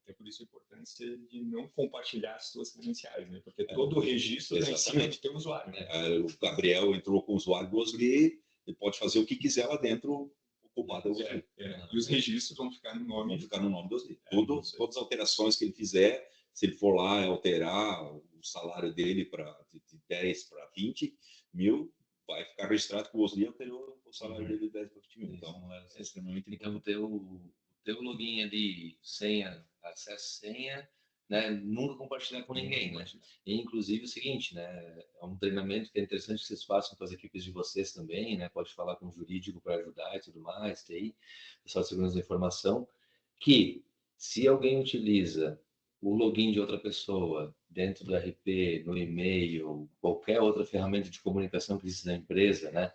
Até por isso a importância de não compartilhar as suas credenciais, né? Porque todo o registro está em cima do teu usuário, né? O Gabriel entrou com o usuário do Osli, ele pode fazer o que quiser lá dentro, ocupado o Osli. E os registros vão ficar no nome. Vão ficar no nome do Osli. Todas as alterações que ele fizer, se ele for lá alterar o salário dele de 10 para 20 mil, vai ficar registrado que o Osli alterou o salário dele de 10 para 20 mil. Então, é extremamente importante. Então, teu login ali, senha, acesso senha, né? Nunca compartilhar com ninguém, né? E, inclusive, o seguinte, né? É um treinamento que é interessante que vocês façam com as equipes de vocês também, né? Pode falar com o jurídico para ajudar e tudo mais, TI, pessoal de segurança da informação, que se alguém utiliza o login de outra pessoa dentro do RP, no e-mail, qualquer outra ferramenta de comunicação que existe na empresa, né?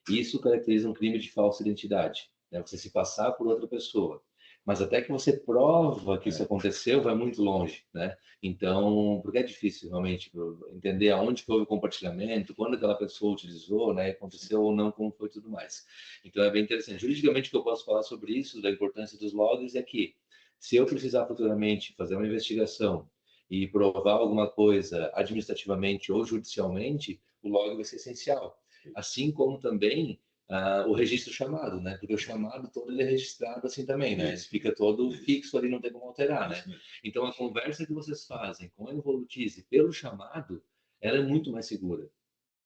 Isso caracteriza um crime de falsa identidade, né? Você se passar por outra pessoa. Mas até que você prova que isso aconteceu, vai muito longe, né? Então, porque é difícil realmente entender aonde que houve o compartilhamento, quando aquela pessoa utilizou, né? Aconteceu ou não, como foi tudo mais. Então, é bem interessante. Juridicamente, o que eu posso falar sobre isso, da importância dos logs, é que se eu precisar futuramente fazer uma investigação e provar alguma coisa administrativamente ou judicialmente, o log vai ser essencial. Assim como também o registro chamado, né? Porque o chamado todo ele é registrado assim também, né? Ele fica todo fixo ali, não tem como alterar, né? Então, a conversa que vocês fazem com a Involutize pelo chamado, ela é muito mais segura.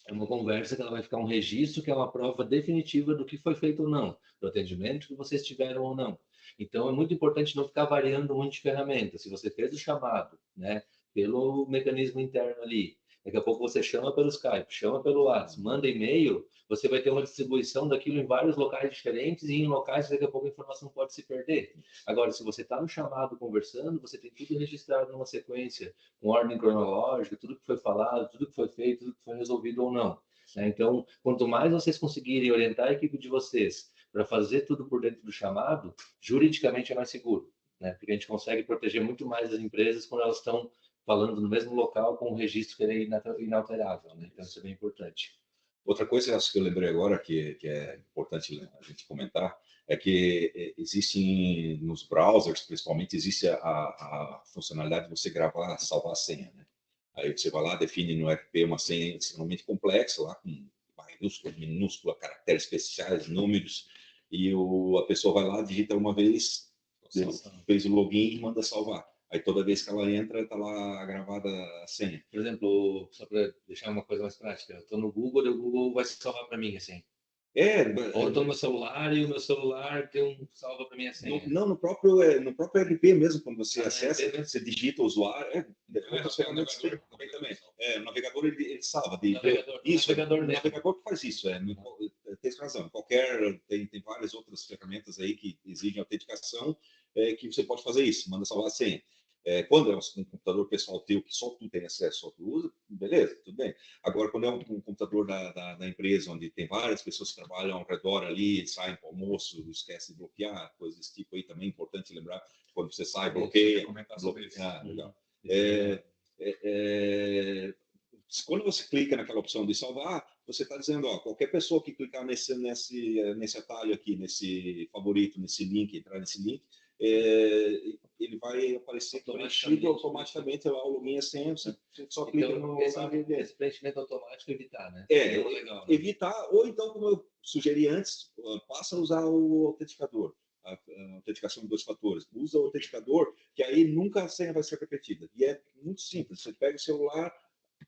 É uma conversa que ela vai ficar um registro que é uma prova definitiva do que foi feito ou não, do atendimento que vocês tiveram ou não. Então, é muito importante não ficar variando muito de ferramenta. Se você fez o chamado, né, pelo mecanismo interno ali, daqui a pouco você chama pelo Skype, chama pelo WhatsApp, manda e-mail, você vai ter uma distribuição daquilo em vários locais diferentes e em locais que daqui a pouco a informação pode se perder. Agora, se você está no chamado conversando, você tem tudo registrado numa sequência, com ordem cronológica, tudo que foi falado, tudo que foi feito, tudo que foi resolvido ou não. Né? Então, quanto mais vocês conseguirem orientar a equipe de vocês para fazer tudo por dentro do chamado, juridicamente é mais seguro, né? Porque a gente consegue proteger muito mais as empresas quando elas estão falando no mesmo local com um registro que é inalterável, né? Então, isso é bem importante. Outra coisa acho que eu lembrei agora que é importante a gente comentar é que existe nos browsers, principalmente, existe a funcionalidade de você gravar, salvar a senha, né? Aí você vai lá, define no RP uma senha extremamente complexa, lá com maiúscula, minúscula, caracteres especiais, números, e a pessoa vai lá, digita uma vez, fez o login e manda salvar. Aí toda vez que ela entra, está lá gravada a senha. Por exemplo, só para deixar uma coisa mais prática, eu estou no Google e o Google vai salvar para mim, assim. Ou eu estou no meu celular e o meu celular tem salva para minha senha. Não, no próprio RP mesmo, quando você acessa, RP mesmo. você digita o usuário, outras ferramentas também. O navegador, ele salva. Navegador O navegador que faz isso. Tem razão. Tem várias outras ferramentas aí que exigem autenticação, que você pode fazer isso, manda salvar a senha. Quando é um computador pessoal teu, que só tu tem acesso, só tu usa, beleza, tudo bem. Agora, quando é um computador da empresa, onde tem várias pessoas que trabalham ao redor ali, saem para o almoço, esquece de bloquear, coisas desse tipo aí também, é importante lembrar, quando você sai, bloqueia. Legal. Quando você clica naquela opção de salvar, você está dizendo, ó, qualquer pessoa que clicar nesse atalho aqui, nesse favorito, nesse link, entrar nesse link, ele vai aparecer preenchido automaticamente lá o login e a senha, você só clica no esse preenchimento automático evitar, né? Legal, né? Evitar, ou então, como eu sugeri antes, passa a usar o autenticador, a autenticação de 2 fatores. Usa o autenticador, que aí nunca a senha vai ser repetida. E é muito simples, você pega o celular,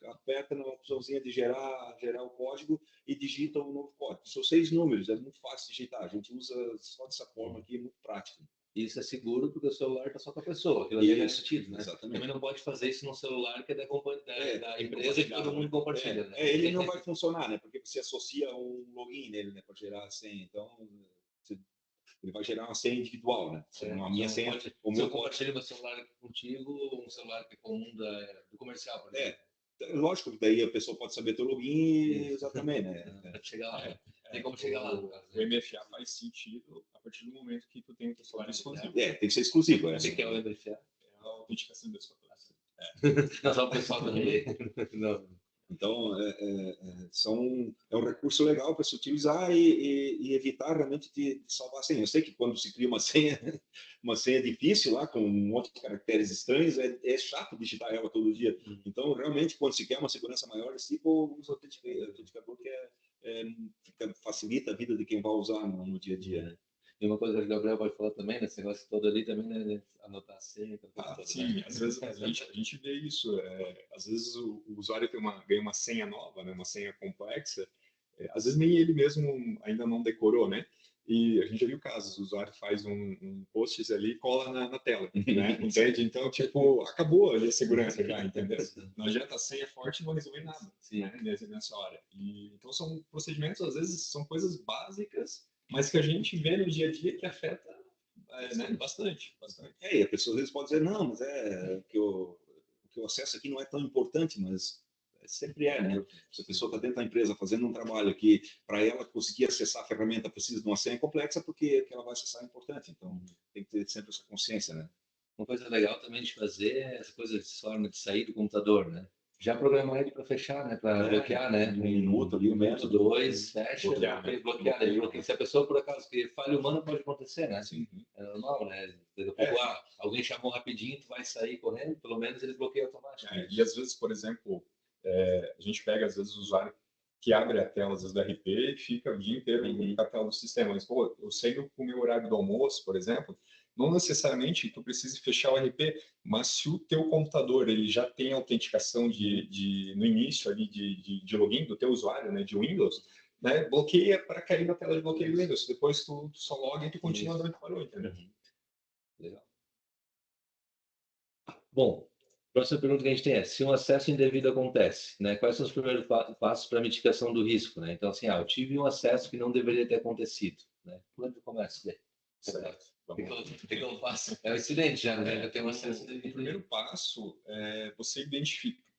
aperta na opçãozinha de gerar o código e digita um novo código. São 6 números, é muito fácil de digitar. A gente usa só dessa forma aqui, é muito prático. Isso é seguro porque o celular está só com a pessoa, aquilo ali é garantido, né? Exatamente. Também não pode fazer isso no celular que é da empresa que todo mundo compartilha, né? Ele não vai funcionar, né? Porque você associa um login nele, né, para gerar a senha. Então, ele vai gerar uma senha individual, né? A minha senha, se eu compartilho meu celular aqui contigo, um celular que é comum do comercial, por exemplo. Lógico que daí a pessoa pode saber teu login, exatamente, né? Chegar lá. Tem como chegar lá. O MFA faz sentido a partir do momento que tu tem o teu celular exclusivo. Tem que ser exclusivo. O que é o MFA? É a autenticação de 2 fatores. Não, só o pessoal também. Não. Então, é um recurso legal para se utilizar e evitar realmente de salvar a senha. Eu sei que quando se cria uma senha difícil lá, com um monte de caracteres estranhos, é chato digitar ela todo dia. Então, realmente, quando se quer uma segurança maior, esse tipo, usa o autenticador que facilita a vida de quem vai usar no dia a dia, né? E uma coisa que o Gabriel pode falar também, nesse negócio todo ali também, né? Anotar a senha. Sim, né? Às vezes a gente vê isso. Às vezes o usuário ganha uma senha nova, né? Uma senha complexa. Às vezes nem ele mesmo ainda não decorou, né? E a gente já viu casos, o usuário faz um post ali e cola na tela, né? Entende? Então, tipo, acabou ali a segurança já, entendeu? Não adianta a senha forte, não vai resolver nada, né? Nessa hora. Então, são procedimentos, às vezes, são coisas básicas, mas que a gente vê no dia a dia que afeta né? Bastante. E a pessoa às vezes pode dizer, não, mas que o acesso aqui não é tão importante, mas sempre né? Se a pessoa está dentro da empresa fazendo um trabalho que, para ela conseguir acessar a ferramenta, precisa de uma senha complexa, porque que ela vai acessar é importante. Então, tem que ter sempre essa consciência, né? Uma coisa legal também de fazer é essa coisa de forma de sair do computador, né? Já programar ele para fechar, né? Para bloquear, né? Um minuto ali, 1 minuto, 2, fecha, bloquear. Se a pessoa, por acaso, que falha humana pode acontecer, né? Sim. É normal, né? Daqui a pouco, alguém chamou rapidinho, tu vai sair correndo, pelo menos ele bloqueia automático. E às vezes, por exemplo, a gente pega, às vezes, o usuário que abre a tela, às vezes, do RP e fica o dia inteiro com a tela do sistema. Mas, pô, eu sei que o meu horário do almoço, por exemplo, não necessariamente tu precisa fechar o RP, mas se o teu computador ele já tem autenticação no início ali de login do teu usuário, né, de Windows, né, bloqueia para cair na tela de bloqueio do Windows. Depois tu só loga e tu continua onde parou, entendeu? Legal. Bom, próxima pergunta que a gente tem é: se um acesso indevido acontece, né, quais são os primeiros passos para a mitigação do risco, né? Então, assim, eu tive um acesso que não deveria ter acontecido, né? Por onde eu começo? Certo. O que eu faço? É um incidente já, né? Eu tenho um acesso indevido. O primeiro passo é você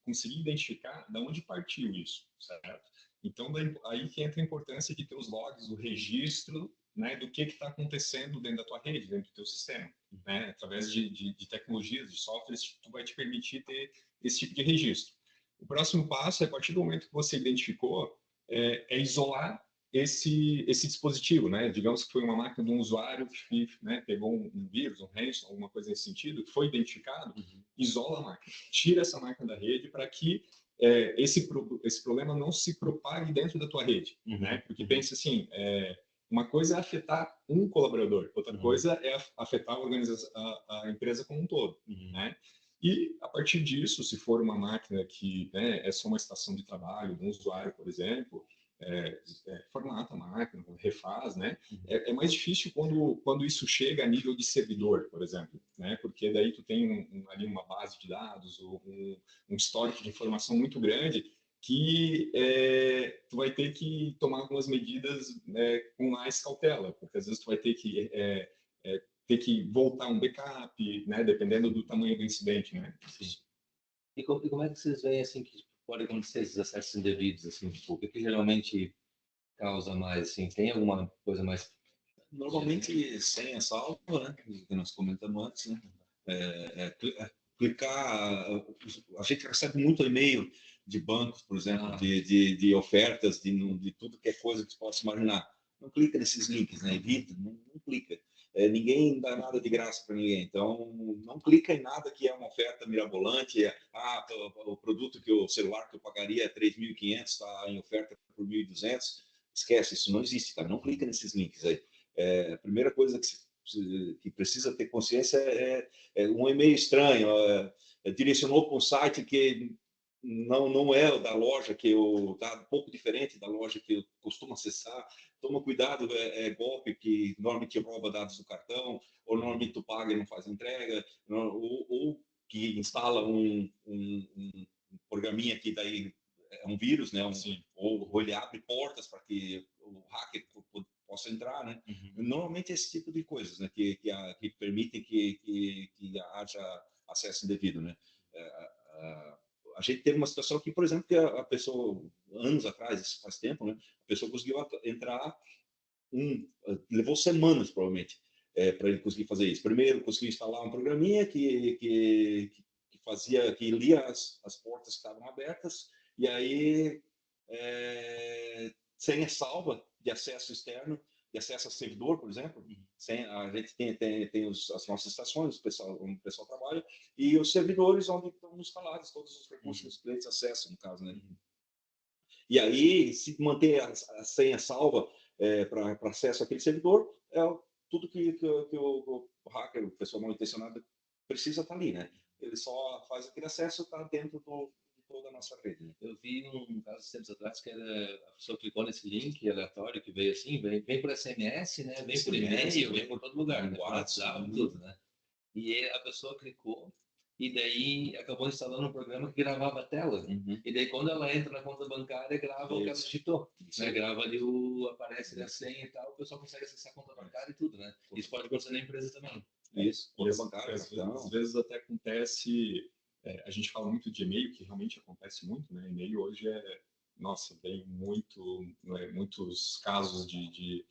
conseguir identificar de onde partiu isso, certo? Então, aí que entra a importância de ter os logs, o registro, né, do que está acontecendo dentro da tua rede, dentro do teu sistema, né? Através de tecnologias, de softwares, tu vai te permitir ter esse tipo de registro. O próximo passo, a partir do momento que você identificou, é isolar esse dispositivo, né? Digamos que foi uma máquina de um usuário que, né, pegou um vírus, um ransom, alguma coisa nesse sentido, foi identificado, isola a máquina, tira essa máquina da rede para que esse problema não se propague dentro da tua rede, né? Porque pensa assim, uma coisa é afetar um colaborador, outra coisa é afetar a empresa como um todo, né? E, a partir disso, se for uma máquina que, né, é só uma estação de trabalho de um usuário, por exemplo, formata a máquina, refaz, né? É mais difícil quando isso chega a nível de servidor, por exemplo, né? Porque daí tu tem ali uma base de dados, ou um histórico de informação muito grande que tu vai ter que tomar algumas medidas com mais cautela, porque às vezes tu vai ter que voltar um backup, né? Dependendo do tamanho do incidente, né? Sim. E como é que vocês veem, assim, que pode acontecer esses acessos indevidos, assim, tipo, o que geralmente causa mais, assim, tem alguma coisa mais... Normalmente senha salva, né? Que nós comentamos antes, né? Clicar, a gente recebe muito e-mail de bancos, por exemplo, de ofertas, de tudo que é coisa que você possa imaginar. Não clica nesses links, né? Evita, não clica. Ninguém dá nada de graça para ninguém, então não clica em nada que é uma oferta mirabolante. O produto o celular que eu pagaria é 3.500, está em oferta por 1.200. Esquece, isso não existe, cara. Não clica nesses links aí. A primeira coisa que precisa ter consciência é um e-mail estranho, direcionou para um site que não é da loja que eu está um pouco diferente da loja que eu costumo acessar. Toma cuidado, golpe que normalmente rouba dados do cartão, ou normalmente tu paga e não faz entrega, ou que instala um programinha que daí é um vírus, né? Ou ele abre portas para que o hacker possa entrar, né? Normalmente esse tipo de coisas, né? Que permitem que haja acesso indevido, né? A gente teve uma situação aqui, por exemplo, que a pessoa, anos atrás, faz tempo, né? A pessoa conseguiu entrar, levou semanas, provavelmente, para ele conseguir fazer isso. Primeiro, conseguiu instalar um programinha que lia as portas que estavam abertas, e aí senha salva de acesso externo, de acesso a servidor, por exemplo. A gente tem as nossas estações, onde o pessoal trabalha, e os servidores onde estão instalados todos os recursos que os clientes acessam, no caso, né? E aí, se manter a senha salva para acesso àquele servidor, tudo que o hacker, o pessoal mal intencionado, precisa estar ali, né? Ele só faz aquele acesso, está dentro de toda a nossa rede. Né? Eu vi um caso de tempos atrás que era, a pessoa clicou nesse link aleatório que veio assim, vem por SMS, né? Vem por e-mail, vem por todo lugar, né? WhatsApp, tudo, né? E a pessoa clicou e daí acabou instalando um programa que gravava a tela. E daí quando ela entra na conta bancária, grava o que ela digitou. Né? Grava ali aparece ali a senha e tal, o pessoal consegue acessar a conta bancária e tudo, né? Isso pode acontecer na empresa também. Isso, conta bancária. Às vezes até acontece, a gente fala muito de e-mail, que realmente acontece muito, né? E-mail hoje nossa, tem muitos casos de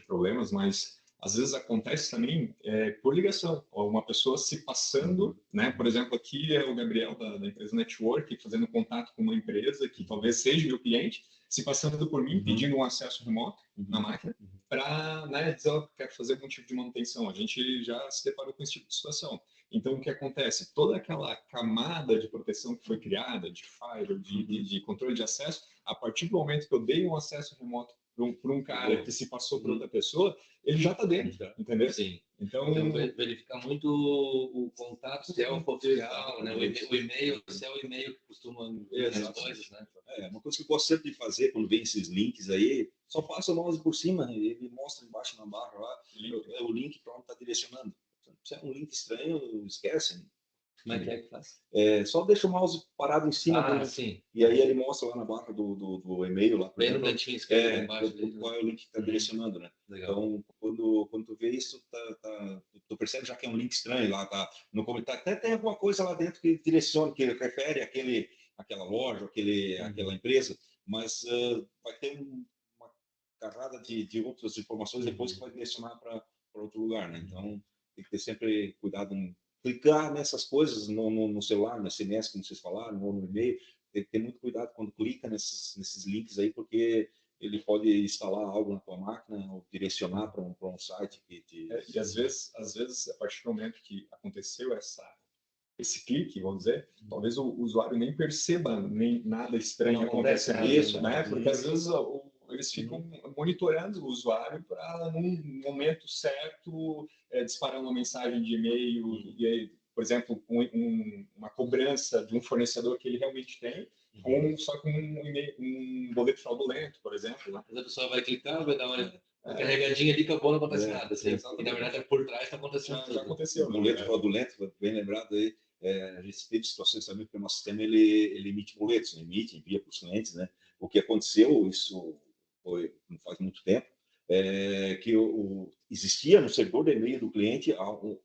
problemas, mas às vezes acontece também por ligação, ou uma pessoa se passando, né? Por exemplo, aqui é o Gabriel da empresa Network fazendo contato com uma empresa que talvez seja meu cliente, se passando por mim, pedindo um acesso remoto na máquina, para dizer, eu quero fazer algum tipo de manutenção. A gente já se deparou com esse tipo de situação. Então, o que acontece? Toda aquela camada de proteção que foi criada, de firewall, de controle de acesso, a partir do momento que eu dei um acesso remoto para um cara que se passou para outra pessoa, ele já está dentro, entendeu? Sim. Então verificar muito o contato, se é o oficial, né? O e-mail, se é o e-mail que costuma as coisas, né? Uma coisa que eu gosto sempre de fazer quando vem esses links aí, só passa o mouse por cima, ele mostra embaixo na barra lá, o link para onde está direcionando. Se é um link estranho, esquece. Como é que faz? Só deixa o mouse parado em cima sim. E aí ele mostra lá na barra do e-mail lá, bem no cantinho esquerdo embaixo qual é o link que está direcionando, né? Legal. Então, quando tu vê isso, tu percebe já que é um link estranho lá, tá no comentário, até tem alguma coisa lá dentro que direciona, que refere àquela loja, àquela empresa, mas vai ter uma carrada de outras informações depois que vai direcionar para outro lugar, né? Então, tem que ter sempre cuidado em clicar nessas coisas no celular, no SMS, como vocês falaram, ou no e-mail. Tem que ter muito cuidado quando clica nesses links aí, porque ele pode instalar algo na tua máquina ou direcionar para um site que te... E às vezes, a partir do momento que aconteceu esse clique, vamos dizer, talvez o usuário nem perceba nem nada estranho acontecendo, isso, né? Porque às vezes eles ficam monitorando o usuário para, num momento certo, disparar uma mensagem de e-mail, e aí, por exemplo, uma cobrança de um fornecedor que ele realmente tem, só com um boleto fraudulento, por exemplo. Né? Mas a pessoa vai clicar, vai dar uma carregadinha ali, acabou, não acontece nada. Assim, e na verdade, por trás está acontecendo tudo. Já aconteceu. O boleto fraudulento, bem lembrado aí, a gente teve situações também, porque o nosso sistema ele emite boletos, né? Envia para os clientes, né? O que aconteceu, isso foi não faz muito tempo, que existia no servidor de e-mail do cliente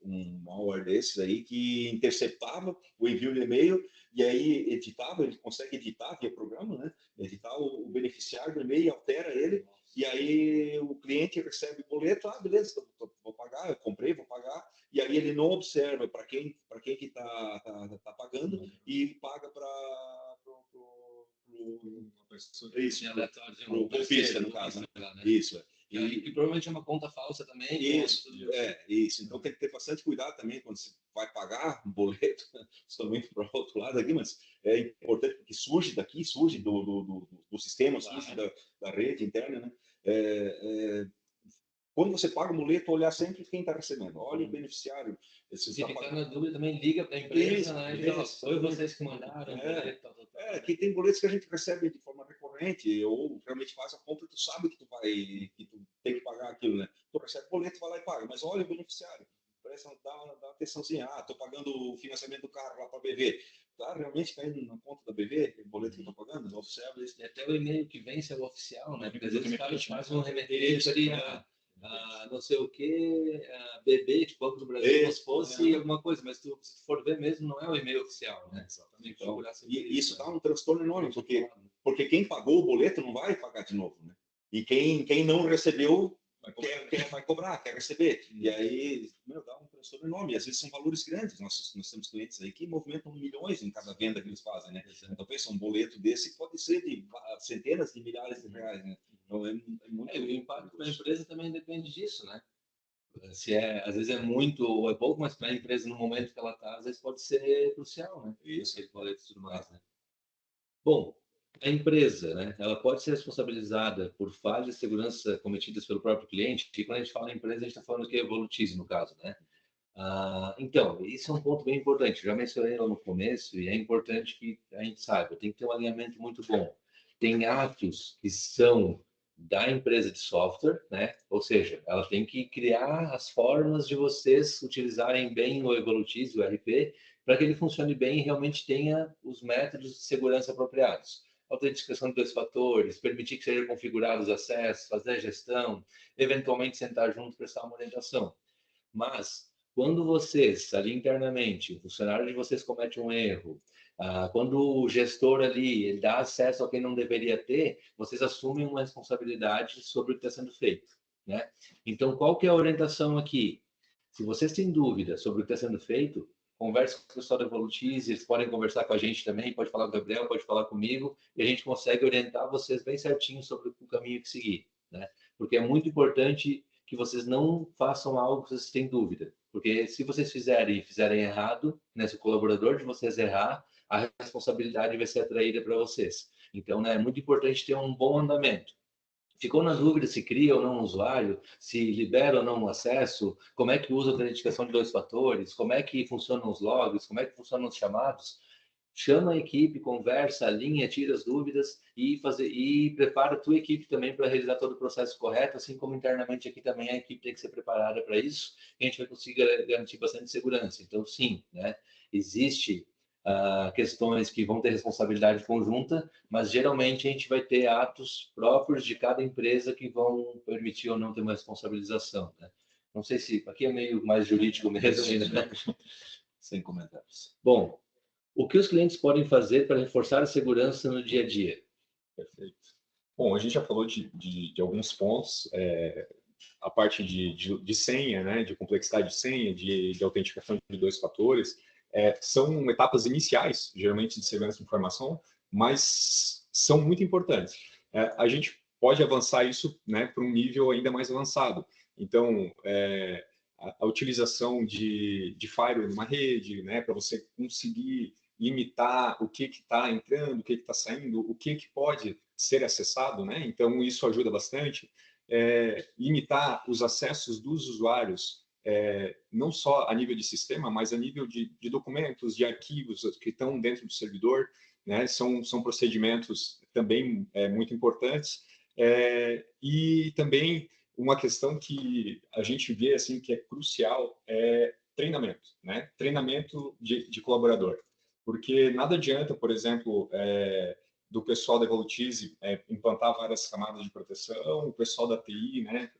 um malware desses aí que interceptava o envio de e-mail e aí editava, ele consegue editar via programa, né? Editar o beneficiário do e-mail, altera ele, e aí o cliente recebe o boleto, beleza, vou pagar, eu comprei, vou pagar, e aí ele não observa para quem que tá pagando e paga para isso, pro golpista, no caso, né? Isso. E provavelmente é uma conta falsa também. Isso. Então tem que ter bastante cuidado também quando você vai pagar um boleto, somente para o outro lado aqui, mas é importante porque surge daqui, surge do sistema, surge da rede interna, né? Quando você paga o boleto, olhar sempre quem está recebendo. Olha o beneficiário. Se ficar na dúvida, também liga para a empresa, né? Foi vocês que mandaram. Que tem boletos que a gente recebe de forma recorrente, ou realmente faz a compra, tu sabe que tu tem que pagar aquilo, né? Tu recebe o boleto, vai lá e paga. Mas olha o beneficiário. Dá uma atençãozinha. Estou pagando o financiamento do carro lá para a BV. Tá realmente caindo na conta da BV, o boleto que eu estou pagando? Observa isso. E até o e-mail que vence é o oficial, né? Porque às vezes os caras fazem um remetente ali, não sei o que, bebê de Banco do Brasil, como se fosse alguma coisa, mas se tu for ver mesmo, não é o e-mail oficial, né? Exatamente. Então, e isso dá um transtorno enorme, porque quem pagou o boleto não vai pagar de novo, né? E quem não recebeu vai cobrar, quer receber. E aí, dá um transtorno enorme. E às vezes são valores grandes. Nós temos clientes aí que movimentam milhões em cada venda que eles fazem, né? Então, pensa, um boleto desse pode ser de centenas de milhares de reais, né? Então, é muito... o impacto para a empresa também depende disso, né? Às vezes é muito ou é pouco, mas para a empresa, no momento que ela está, às vezes pode ser crucial, né? Isso. Aquele boleto e tudo mais, né? Bom, a empresa, né, ela pode ser responsabilizada por falhas de segurança cometidas pelo próprio cliente, e quando a gente fala em empresa, a gente está falando que é Evolutize, no caso, né? Então, isso é um ponto bem importante. Já mencionei lá no começo e é importante que a gente saiba. Tem que ter um alinhamento muito bom. Tem atos que são da empresa de software, né? Ou seja, ela tem que criar as formas de vocês utilizarem bem o Evolutize, o RP, para que ele funcione bem e realmente tenha os métodos de segurança apropriados. Autenticação de 2 fatores, permitir que sejam configurados os acessos, fazer a gestão, eventualmente sentar junto e prestar uma orientação. Mas quando vocês, ali internamente, o funcionário de vocês comete um erro, quando o gestor ali ele dá acesso a quem não deveria ter, vocês assumem uma responsabilidade sobre o que está sendo feito, né? Então, qual que é a orientação aqui? Se vocês têm dúvida sobre o que está sendo feito, converse com o pessoal da Evolutize, eles podem conversar com a gente também, pode falar com o Gabriel, pode falar comigo, e a gente consegue orientar vocês bem certinho sobre o caminho que seguir, né? Porque é muito importante que vocês não façam algo que vocês têm dúvida. Porque se vocês fizerem errado, né, se o colaborador de vocês errar, a responsabilidade vai ser atraída para vocês. Então, né, é muito importante ter um bom andamento. Ficou na dúvida se cria ou não um usuário, se libera ou não o acesso, como é que usa a autenticação de 2 fatores, como é que funcionam os logs, como é que funcionam os chamados. Chama a equipe, conversa, alinha, tira as dúvidas e prepara a tua equipe também para realizar todo o processo correto, assim como internamente aqui também a equipe tem que ser preparada para isso, e a gente vai conseguir garantir bastante segurança. Então, sim, né, existe questões que vão ter responsabilidade conjunta, mas geralmente a gente vai ter atos próprios de cada empresa que vão permitir ou não ter uma responsabilização, né? Não sei se aqui é meio mais jurídico mesmo, né? Sem comentários. Bom, o que os clientes podem fazer para reforçar a segurança no dia a dia? Perfeito. Bom, a gente já falou de alguns pontos, a parte de senha, né, de complexidade de senha, de autenticação de 2 fatores, são etapas iniciais, geralmente, de segurança de informação, mas são muito importantes. A gente pode avançar isso, né, para um nível ainda mais avançado. Então, a utilização de firewall numa rede, né, para você conseguir limitar o que está entrando, o que está saindo, o que pode ser acessado, né? Então, isso ajuda bastante. Limitar os acessos dos usuários, não só a nível de sistema, mas a nível de documentos, de arquivos que estão dentro do servidor. né? São procedimentos também muito importantes. E também uma questão que a gente vê assim que é crucial é treinamento, né? Treinamento de colaborador. Porque nada adianta, por exemplo, do pessoal da Evolutize implantar várias camadas de proteção, o pessoal da TI, né,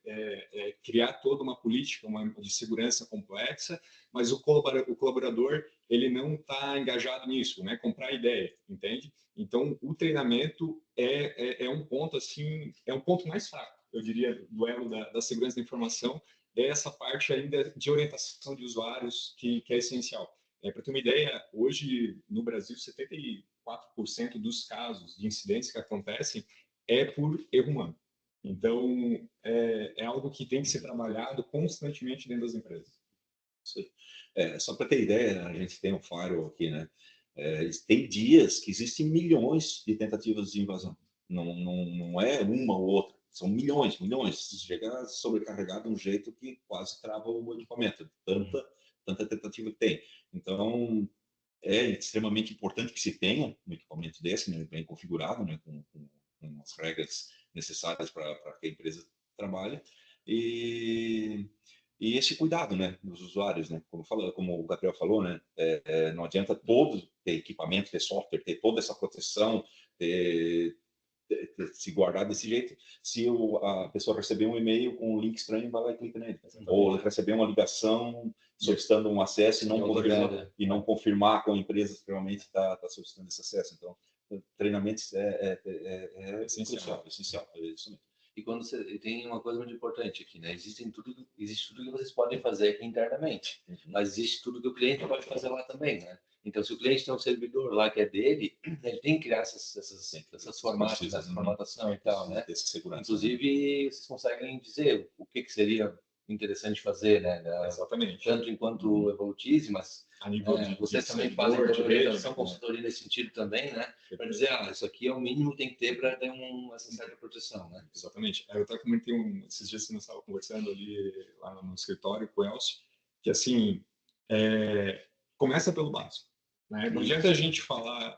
criar toda uma política de segurança complexa, mas o colaborador ele não está engajado nisso, né, comprar a ideia, entende? Então, o treinamento é um ponto assim, é um ponto mais fraco, eu diria, do elo da segurança da informação, é essa parte ainda de orientação de usuários que é essencial. Para ter uma ideia, hoje no Brasil, 74% dos casos de incidentes que acontecem é por erro humano. Então, é algo que tem que ser trabalhado constantemente dentro das empresas. Só para ter ideia, a gente tem um firewall aqui, né? Tem dias que existem milhões de tentativas de invasão. Não é uma ou outra, são milhões, milhões. Chega sobrecarregado de um jeito que quase trava o equipamento. Tanta tentativa que tem. Então, é extremamente importante que se tenha um equipamento desse, né, bem configurado, né, com as regras necessárias para que a empresa trabalhe. E esse cuidado, né, dos usuários, né, como o Gabriel falou, né, não adianta todos ter equipamento, ter software, ter toda essa proteção, se guardar desse jeito, se a pessoa receber um e-mail com um link estranho, vai lá e clica nele. Ou receber uma ligação solicitando um acesso e não confirmar com a empresa que realmente está solicitando esse acesso. Então, treinamentos é essencial, é isso mesmo. E quando tem uma coisa muito importante aqui, né? Existe tudo que vocês podem fazer aqui internamente, mas existe tudo que o cliente pode fazer lá também, né? Então, se o cliente tem um servidor lá que é dele, ele tem que criar essas formatos, essa formatação e tal, né? Inclusive, vocês conseguem dizer o que seria interessante fazer, né? Exatamente. Tanto enquanto Evolutize, mas a nível vocês também fazem orientação, consultoria nesse sentido também, né? Para dizer, isso aqui é o mínimo que tem que ter para ter essa certa proteção, né? Exatamente. Eu até comentei esses dias que nós estávamos conversando ali lá no escritório com o Elcio, que assim, começa pelo básico. Né? Não adianta a gente falar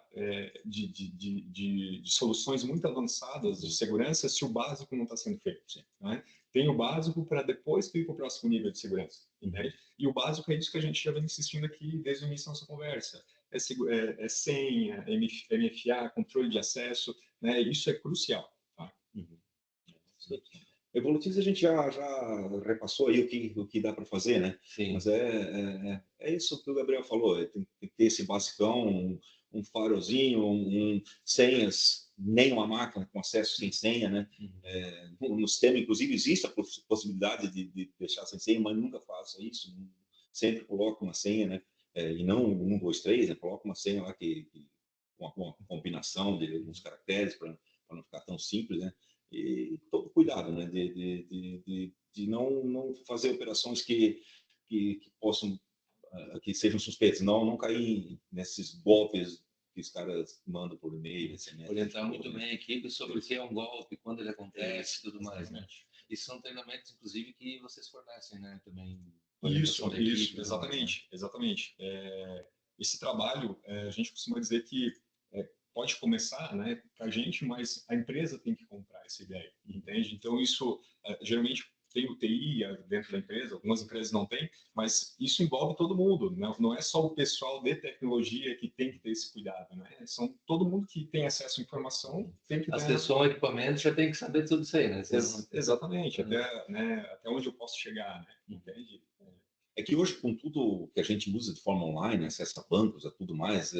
de soluções muito avançadas de segurança se o básico não está sendo feito. Né? Tem o básico para depois ir para o próximo nível de segurança. Entende? E o básico é isso que a gente já vem insistindo aqui desde o início da nossa conversa. É senha, MFA, controle de acesso, né? Isso é crucial. Tá? Evolutize a gente já repassou aí o que dá para fazer, né? Sim. Mas é isso que o Gabriel falou, tem que ter esse basicão, um farolzinho, senhas, nem uma máquina com acesso sem senha, né? No sistema, inclusive, existe a possibilidade de deixar sem senha, mas nunca faça isso, sempre coloca uma senha, né? E não 1, 2, 3, né? Coloca uma senha lá com uma combinação de alguns caracteres para não ficar tão simples, né? E todo cuidado, né, de não fazer operações que possam, que sejam suspeitas, não cair nesses golpes que os caras mandam por e-mail, SMS. Orientar muito bem a equipe sobre o que é um golpe, quando ele acontece e tudo mais, né? E são treinamentos, inclusive, que vocês fornecem, né, também. Isso, exatamente, exatamente. Esse trabalho, a gente costuma dizer que pode começar, né, para a gente, mas a empresa tem que comprar essa ideia, entende? Então, isso, geralmente, tem o TI dentro da empresa, algumas empresas não têm, mas isso envolve todo mundo, não é só o pessoal de tecnologia que tem que ter esse cuidado, né? São todo mundo que tem acesso à informação tem que acessou ao equipamento já tem que saber tudo isso aí, né? Exatamente, até onde eu posso chegar, né? Entende? É que hoje, com tudo que a gente usa de forma online, acesso a bancos, a tudo mais,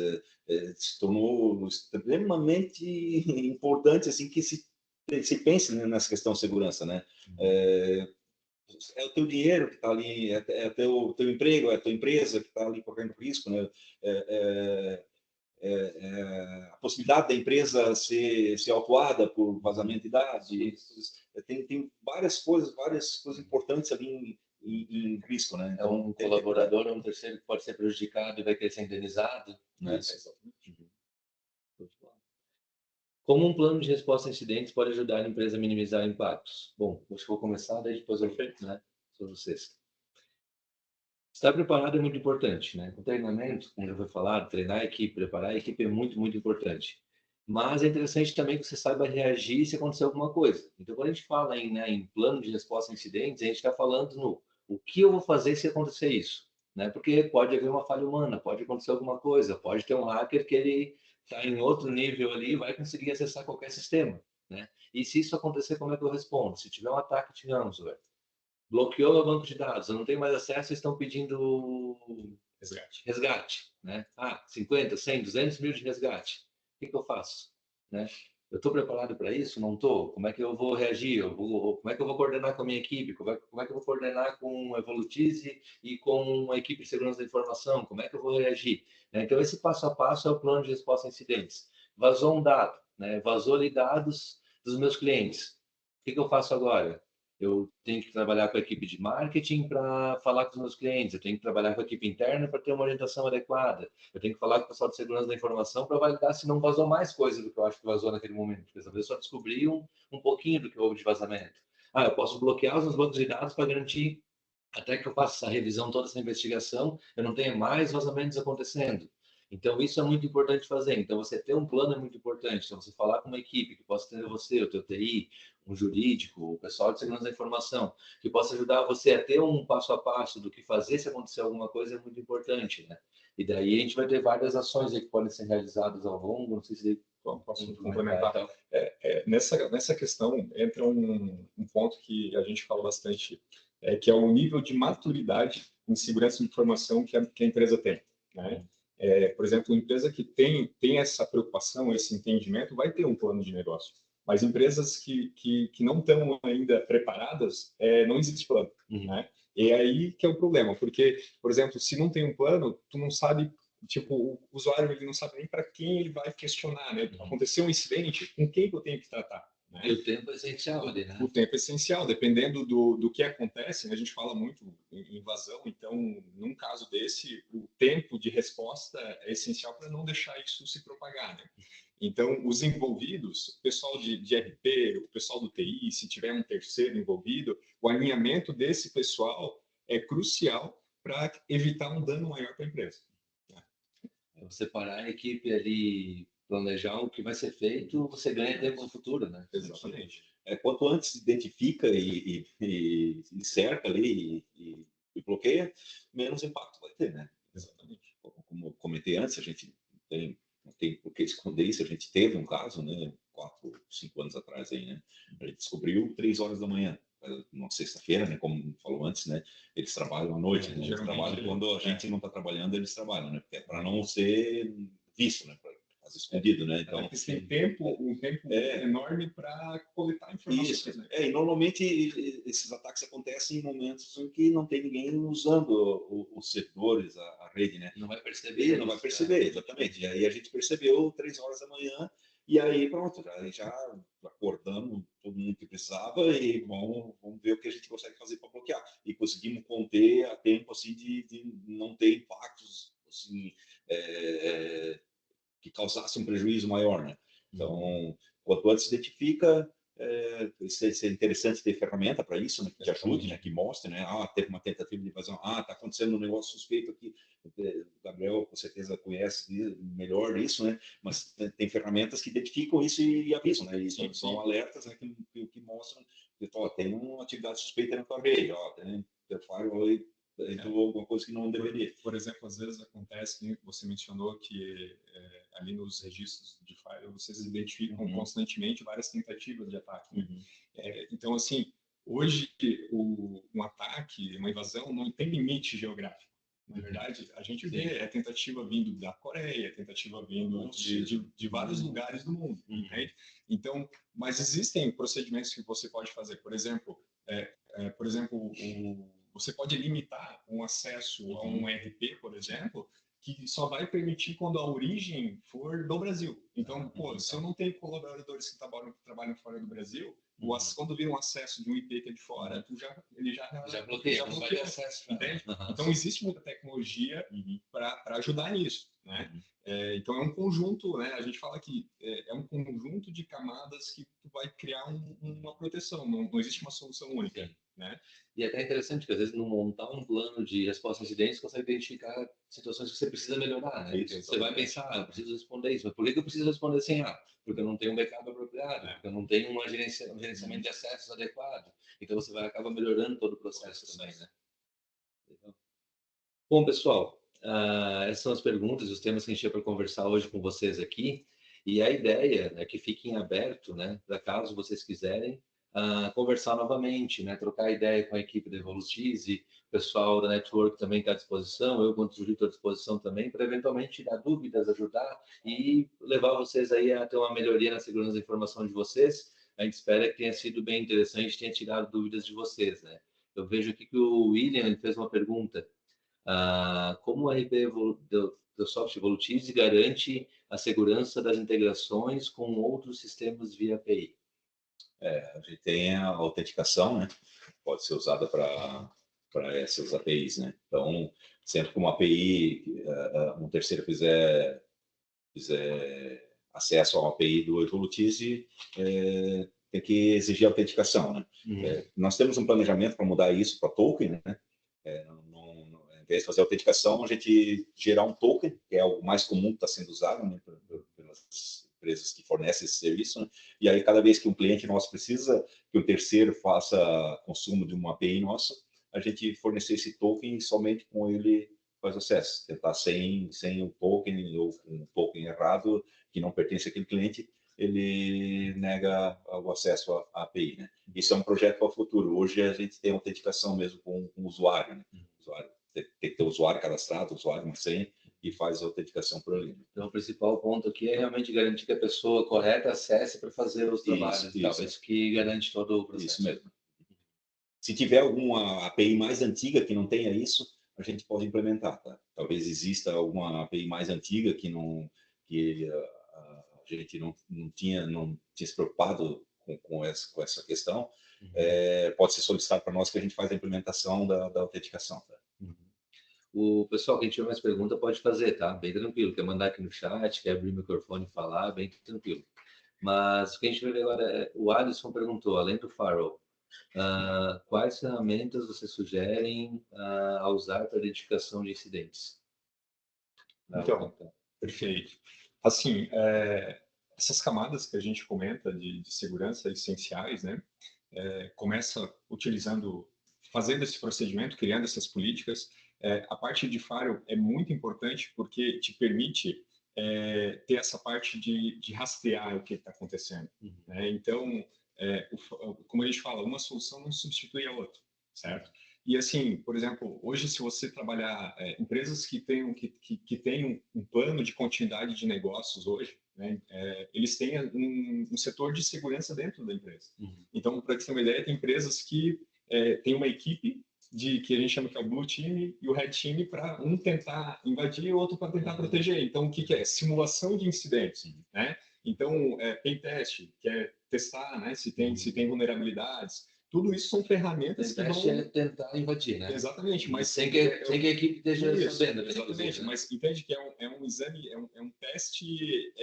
se tornou extremamente importante assim que se pense, né, nessa questão de segurança, né? É o teu dinheiro que está ali, é teu emprego, é a tua empresa que está ali correndo risco, né? A possibilidade da empresa ser autuada por vazamento de dados, tem várias coisas importantes ali em risco, né? Então, um colaborador ou um terceiro que pode ser prejudicado e vai querer ser indenizado, né? Como um plano de resposta a incidentes pode ajudar a empresa a minimizar impactos? Bom, acho que vou começar, daí depois eu, né, sobre vocês. Estar preparado é muito importante, né? O treinamento, como já foi falado, treinar a equipe, preparar a equipe é muito, muito importante. Mas é interessante também que você saiba reagir se acontecer alguma coisa. Então, quando a gente fala em plano de resposta a incidentes, a gente está falando no o que eu vou fazer se acontecer isso, né? Porque pode haver uma falha humana, pode acontecer alguma coisa, pode ter um hacker que ele está em outro nível ali e vai conseguir acessar qualquer sistema, né? E se isso acontecer, como é que eu respondo? Se tiver um ataque, digamos, bloqueou o banco de dados, eu não tenho mais acesso, estão pedindo resgate, né? 50, 100, 200 mil de resgate. O que eu faço, né? Eu estou preparado para isso? Não estou? Como é que eu vou reagir? Como é que eu vou coordenar com a minha equipe? Como é que eu vou coordenar com a Evolutize e com a equipe de segurança da informação? Como é que eu vou reagir? Então, esse passo a passo é o plano de resposta a incidentes. Vazou um dado, né? Vazou ali dados dos meus clientes. O que eu faço agora? Eu tenho que trabalhar com a equipe de marketing para falar com os meus clientes, eu tenho que trabalhar com a equipe interna para ter uma orientação adequada, eu tenho que falar com o pessoal de segurança da informação para validar se não vazou mais coisa do que eu acho que vazou naquele momento, porque às vezes só descobri um pouquinho do que houve de vazamento. Eu posso bloquear os meus bancos de dados para garantir, até que eu faça essa revisão, toda essa investigação, eu não tenha mais vazamentos acontecendo. Então, isso é muito importante fazer. Então, você ter um plano é muito importante. Então, você falar com uma equipe que possa ter você, o teu TI, um jurídico, o pessoal de segurança da informação, que possa ajudar você a ter um passo a passo do que fazer se acontecer alguma coisa é muito importante, né? E daí a gente vai ter várias ações aí que podem ser realizadas ao longo, não sei se posso complementar. Nessa questão entra um ponto que a gente fala bastante, que é o nível de maturidade em segurança de informação que a empresa tem, né? Por exemplo, uma empresa que tem essa preocupação, esse entendimento, vai ter um plano de negócio. Mas empresas que não estão ainda preparadas, não existe plano, né? E é aí que é o problema, porque, por exemplo, se não tem um plano, tu não sabe, tipo, o usuário ele não sabe nem para quem ele vai questionar, né? Aconteceu um incidente, com quem que eu tenho que tratar? Né? E o tempo é essencial ali, né? O tempo é essencial, dependendo do que acontece, né? A gente fala muito em invasão, então, num caso desse, o tempo de resposta é essencial para não deixar isso se propagar, né? Então, os envolvidos, o pessoal de RP, o pessoal do TI, se tiver um terceiro envolvido, o alinhamento desse pessoal é crucial para evitar um dano maior para a empresa. Separar a equipe ali, planejar o que vai ser feito, você ganha tempo no futuro, né? Exatamente. Quanto antes identifica e cerca ali e bloqueia, menos impacto vai ter, né? Exatamente. Como eu comentei antes, a gente não tem por que esconder isso. A gente teve um caso, né, 4, 5 anos atrás aí, né? A gente descobriu 3 horas da manhã, numa sexta-feira, né? Como falou antes, né? Eles trabalham à noite, né? Eles trabalham quando a gente não está trabalhando, eles trabalham, né? Porque é para não ser visto, né? Quase escondido, né? Então, tem um tempo enorme para coletar informações. Isso. Né? E normalmente esses ataques acontecem em momentos em que não tem ninguém usando os servidores, a rede, né? Não vai perceber. Não vai perceber, exatamente. E aí a gente percebeu 3 horas da manhã e aí pronto, já acordamos todo mundo que precisava e vamos ver o que a gente consegue fazer para bloquear. E conseguimos conter a tempo assim de não ter impactos assim, que causasse um prejuízo maior, né? Então, quanto antes identifica, seria interessante ter ferramenta para isso, né? Que te ajude, né? Que mostre, né? Teve uma tentativa de invasão, está acontecendo um negócio suspeito aqui. O Gabriel com certeza conhece melhor isso, né? Mas tem ferramentas que identificam isso e avisam, né? E são alertas, né? Que mostram que tem uma atividade suspeita na tua rede, tem firewall alguma coisa que não deveria. Por exemplo, às vezes acontece que você mencionou que ali nos registros de firewall vocês identificam constantemente várias tentativas de ataque. Né? Então, assim, hoje um ataque, uma invasão, não tem limite geográfico. Na verdade, a gente vê tentativa vindo da Coreia, tentativa vindo de vários lugares do mundo. Entende? Então, mas existem procedimentos que você pode fazer. Por exemplo, você pode limitar um acesso a um RP, por exemplo, que só vai permitir quando a origem for do Brasil. Então, se eu não tenho colaboradores que trabalham fora do Brasil, quando vira um acesso de um IP que é de fora, ele já bloqueia, não vai ter acesso. Entende? Então, existe muita tecnologia para ajudar nisso, né? Então, é um conjunto, né? A gente fala que é um conjunto de camadas que tu vai criar uma proteção, não existe uma solução única, né? E é até interessante que, às vezes, no montar um plano de resposta a incidentes, você consegue identificar situações que você precisa melhorar, né? Isso, Você vai pensar, eu preciso responder isso, mas por que eu preciso responder sem A? Porque eu não tenho um backup apropriado, porque eu não tenho um gerenciamento de acessos adequado. Então, você vai acabar melhorando todo o processo também, né? Bom, pessoal, essas são as perguntas e os temas que a gente tinha para conversar hoje com vocês aqui. E a ideia é que fiquem aberto, né, para caso vocês quiserem conversar novamente, né, trocar ideia com a equipe da Evolutize, o pessoal da Network também está à disposição, eu, quanto Júlio, estou à disposição também, para eventualmente tirar dúvidas, ajudar e levar vocês aí a ter uma melhoria na segurança da informação de vocês. A gente espera que tenha sido bem interessante, tenha tirado dúvidas de vocês, né. Eu vejo aqui que o William ele fez uma pergunta. Como o RP do Soft Evolutize garante a segurança das integrações com outros sistemas via API? A gente tem a autenticação, né? Pode ser usada para essas APIs, né? Então, sempre que uma API, um terceiro fizer acesso a uma API do Evolutize, tem que exigir autenticação, né? Nós temos um planejamento para mudar isso para token, né? Em vez de fazer autenticação, a gente gerar um token, que é o mais comum que está sendo usado, né, pelas empresas que fornecem esse serviço, né? E aí, cada vez que um cliente nosso precisa que um terceiro faça consumo de uma API nossa, a gente fornecer esse token e somente com ele faz acesso. Tentar sem um token ou um token errado que não pertence àquele cliente, ele nega o acesso à API, né? Isso é um projeto para o futuro. Hoje a gente tem autenticação mesmo com o usuário, né? O usuário tem que ter o usuário cadastrado, o usuário uma senha, e faz a autenticação por ali. Então, o principal ponto aqui é realmente garantir que a pessoa correta acesse para fazer os trabalhos. Isso que garante todo o processo. Isso mesmo. Se tiver alguma API mais antiga que não tenha isso, a gente pode implementar, tá? Talvez exista alguma API mais antiga que a gente não tinha se preocupado com essa questão. Pode ser solicitado para nós que a gente faz a implementação da autenticação, tá? O pessoal, quem tiver mais pergunta pode fazer, tá? Bem tranquilo. Quer mandar aqui no chat, quer abrir o microfone e falar, bem tranquilo. Mas o que a gente vai ver agora o Alisson perguntou, além do firewall, quais ferramentas você sugerem a usar para identificação de incidentes? Então, perfeito. Assim, essas camadas que a gente comenta de segurança essenciais, né? Começa fazendo esse procedimento, criando essas políticas. A parte de firewall é muito importante porque te permite ter essa parte de rastrear o que está acontecendo, né? Então, como a gente fala, uma solução não substitui a outra, certo? E assim, por exemplo, hoje se você trabalhar empresas que tenham um plano de continuidade de negócios hoje, né, eles têm um setor de segurança dentro da empresa. Então, para ter uma ideia, tem empresas que têm uma equipe que a gente chama que é o Blue Team e o Red Team para um tentar invadir e o outro para tentar proteger. Então, o que é? Simulação de incidentes, né? Então, pen test, que é testar, né, se tem vulnerabilidades. Tudo isso são ferramentas que vão... é tentar invadir, né? Exatamente, mas sem que a equipe esteja sabendo. Exatamente, né? Mas entende que é um exame, é um teste,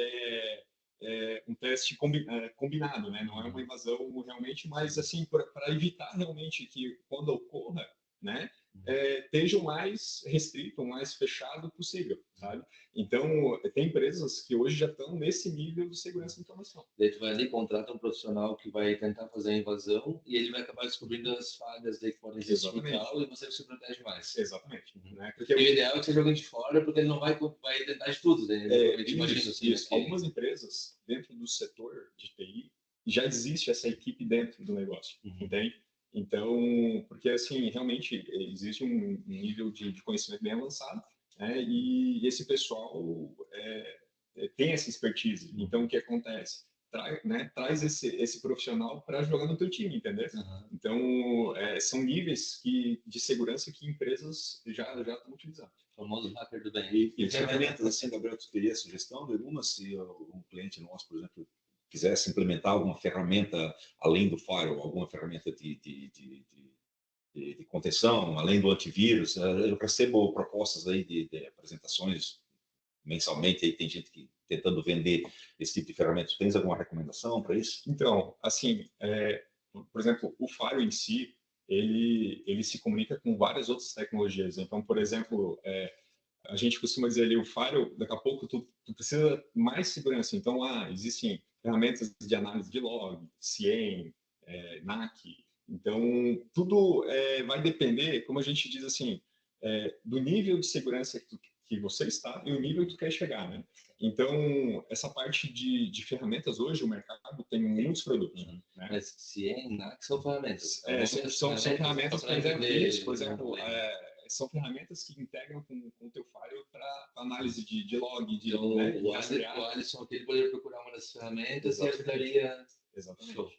um teste combinado, né? Não é uma invasão realmente, mas assim para evitar realmente que quando ocorra, né, esteja o mais restrito, o mais fechado possível, sabe? Então, tem empresas que hoje já estão nesse nível de segurança da informação. Daí tu vai ali, contrata um profissional que vai tentar fazer a invasão e ele vai acabar descobrindo as falhas daí que podem existir e tal, e você se protege mais. Exatamente. Né? Porque o ideal é que seja alguém de fora, porque ele não vai tentar de tudo. Né? Isso. Algumas empresas, dentro do setor de TI, já existe essa equipe dentro do negócio, entende? Então, porque assim, realmente existe um nível de conhecimento bem avançado, né? E esse pessoal tem essa expertise. Então, o que acontece? Traz esse profissional para jogar no teu time, entendeu? Então, são níveis de segurança que empresas já estão utilizando. O famoso hacker do bem. E ferramentas assim, Gabriel, tu teria sugestão de alguma, se um cliente nosso, por exemplo, quisesse implementar alguma ferramenta além do firewall, alguma ferramenta de contenção, além do antivírus, eu recebo propostas aí de apresentações mensalmente, aí tem gente que tentando vender esse tipo de ferramenta. Tens alguma recomendação para isso? Então, assim, por exemplo, o Firewall em si, ele se comunica com várias outras tecnologias. Então, por exemplo, a gente costuma dizer ali, o Firewall, daqui a pouco tu precisa mais segurança. Então, existem ferramentas de análise de log, CIEM, NAC. Então, tudo vai depender, como a gente diz assim, do nível de segurança que você está e o nível que tu quer chegar, né? Então, essa parte de ferramentas hoje, o mercado tem muitos produtos. Né? Mas CIEM, NAC são ferramentas. São ferramentas, por exemplo, são ferramentas que integram com o teu firewall para análise de log, de o Alisson aqui, ele poderia procurar uma dessas ferramentas. Exatamente. E ajudaria. Exatamente. Show.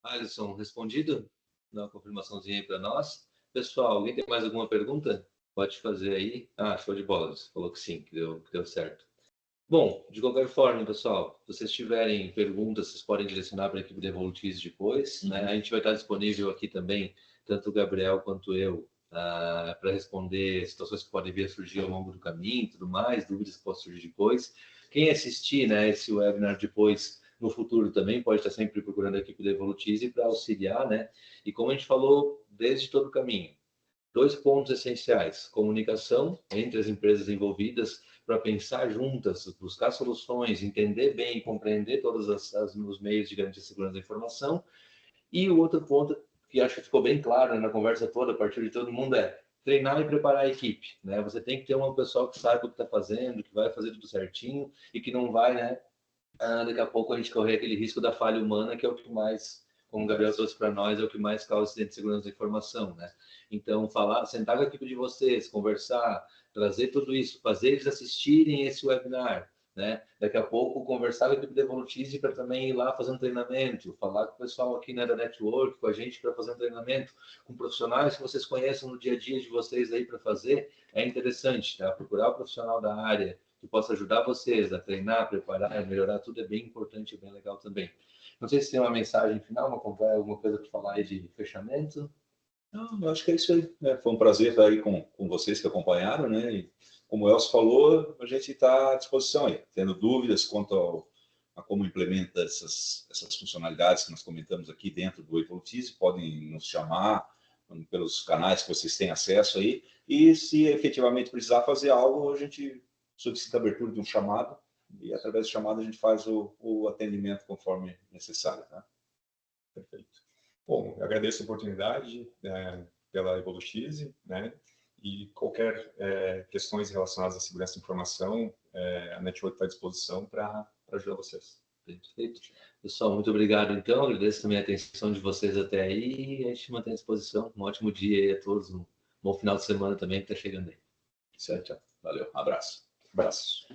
Alisson, respondido? Dá uma confirmaçãozinha aí para nós. Pessoal, alguém tem mais alguma pergunta? Pode fazer aí. Show de bola. Você falou que sim, que deu certo. Bom, de qualquer forma, pessoal, se vocês tiverem perguntas, vocês podem direcionar para a equipe da Evolutize depois. Né? A gente vai estar disponível aqui também, tanto o Gabriel quanto eu, para responder situações que podem vir a surgir ao longo do caminho e tudo mais, dúvidas que possam surgir depois. Quem assistir, né, esse webinar depois, no futuro também, pode estar sempre procurando a equipe da Evolutize para auxiliar, né? E como a gente falou desde todo o caminho, 2 pontos essenciais: comunicação entre as empresas envolvidas para pensar juntas, buscar soluções, entender bem e compreender todos os meios de garantia de segurança da informação. E o outro ponto, que acho que ficou bem claro na conversa toda, a partir de todo mundo, é treinar e preparar a equipe. Né? Você tem que ter uma pessoa que sabe o que está fazendo, que vai fazer tudo certinho e que não vai, né, daqui a pouco a gente correr aquele risco da falha humana, que é o que mais, como o Gabriel trouxe para nós, é o que mais causa acidente de segurança da informação, né? Então, sentar com a equipe de vocês, conversar, trazer tudo isso, fazer eles assistirem esse webinar, né? Daqui a pouco, conversar com a equipe da Evolutize para também ir lá fazer um treinamento, falar com o pessoal aqui, né, da Network, com a gente para fazer um treinamento, com profissionais que vocês conheçam no dia a dia de vocês aí para fazer, é interessante, tá? Procurar o profissional da área que possa ajudar vocês a treinar, preparar, melhorar, tudo é bem importante e bem legal também. Não sei se tem uma mensagem final, alguma coisa para falar aí de fechamento. Não, eu acho que é isso aí. Né? Foi um prazer estar aí com vocês que acompanharam, né? E, como o Elcio falou, a gente está à disposição aí. Tendo dúvidas quanto a como implementa essas funcionalidades que nós comentamos aqui dentro do Evolutize, podem nos chamar pelos canais que vocês têm acesso aí. E se efetivamente precisar fazer algo, a gente solicita a abertura de um chamado e através do chamado a gente faz o atendimento conforme necessário. Tá? Perfeito. Bom, eu agradeço a oportunidade pela Evolutize, né? E qualquer questões relacionadas à segurança da informação, a Network está à disposição para ajudar vocês. Perfeito. Pessoal, muito obrigado, então. Agradeço também a atenção de vocês até aí e a gente mantém à disposição. Um ótimo dia aí a todos, um bom final de semana também que está chegando aí. Certo. Valeu. Abraço. Abraço.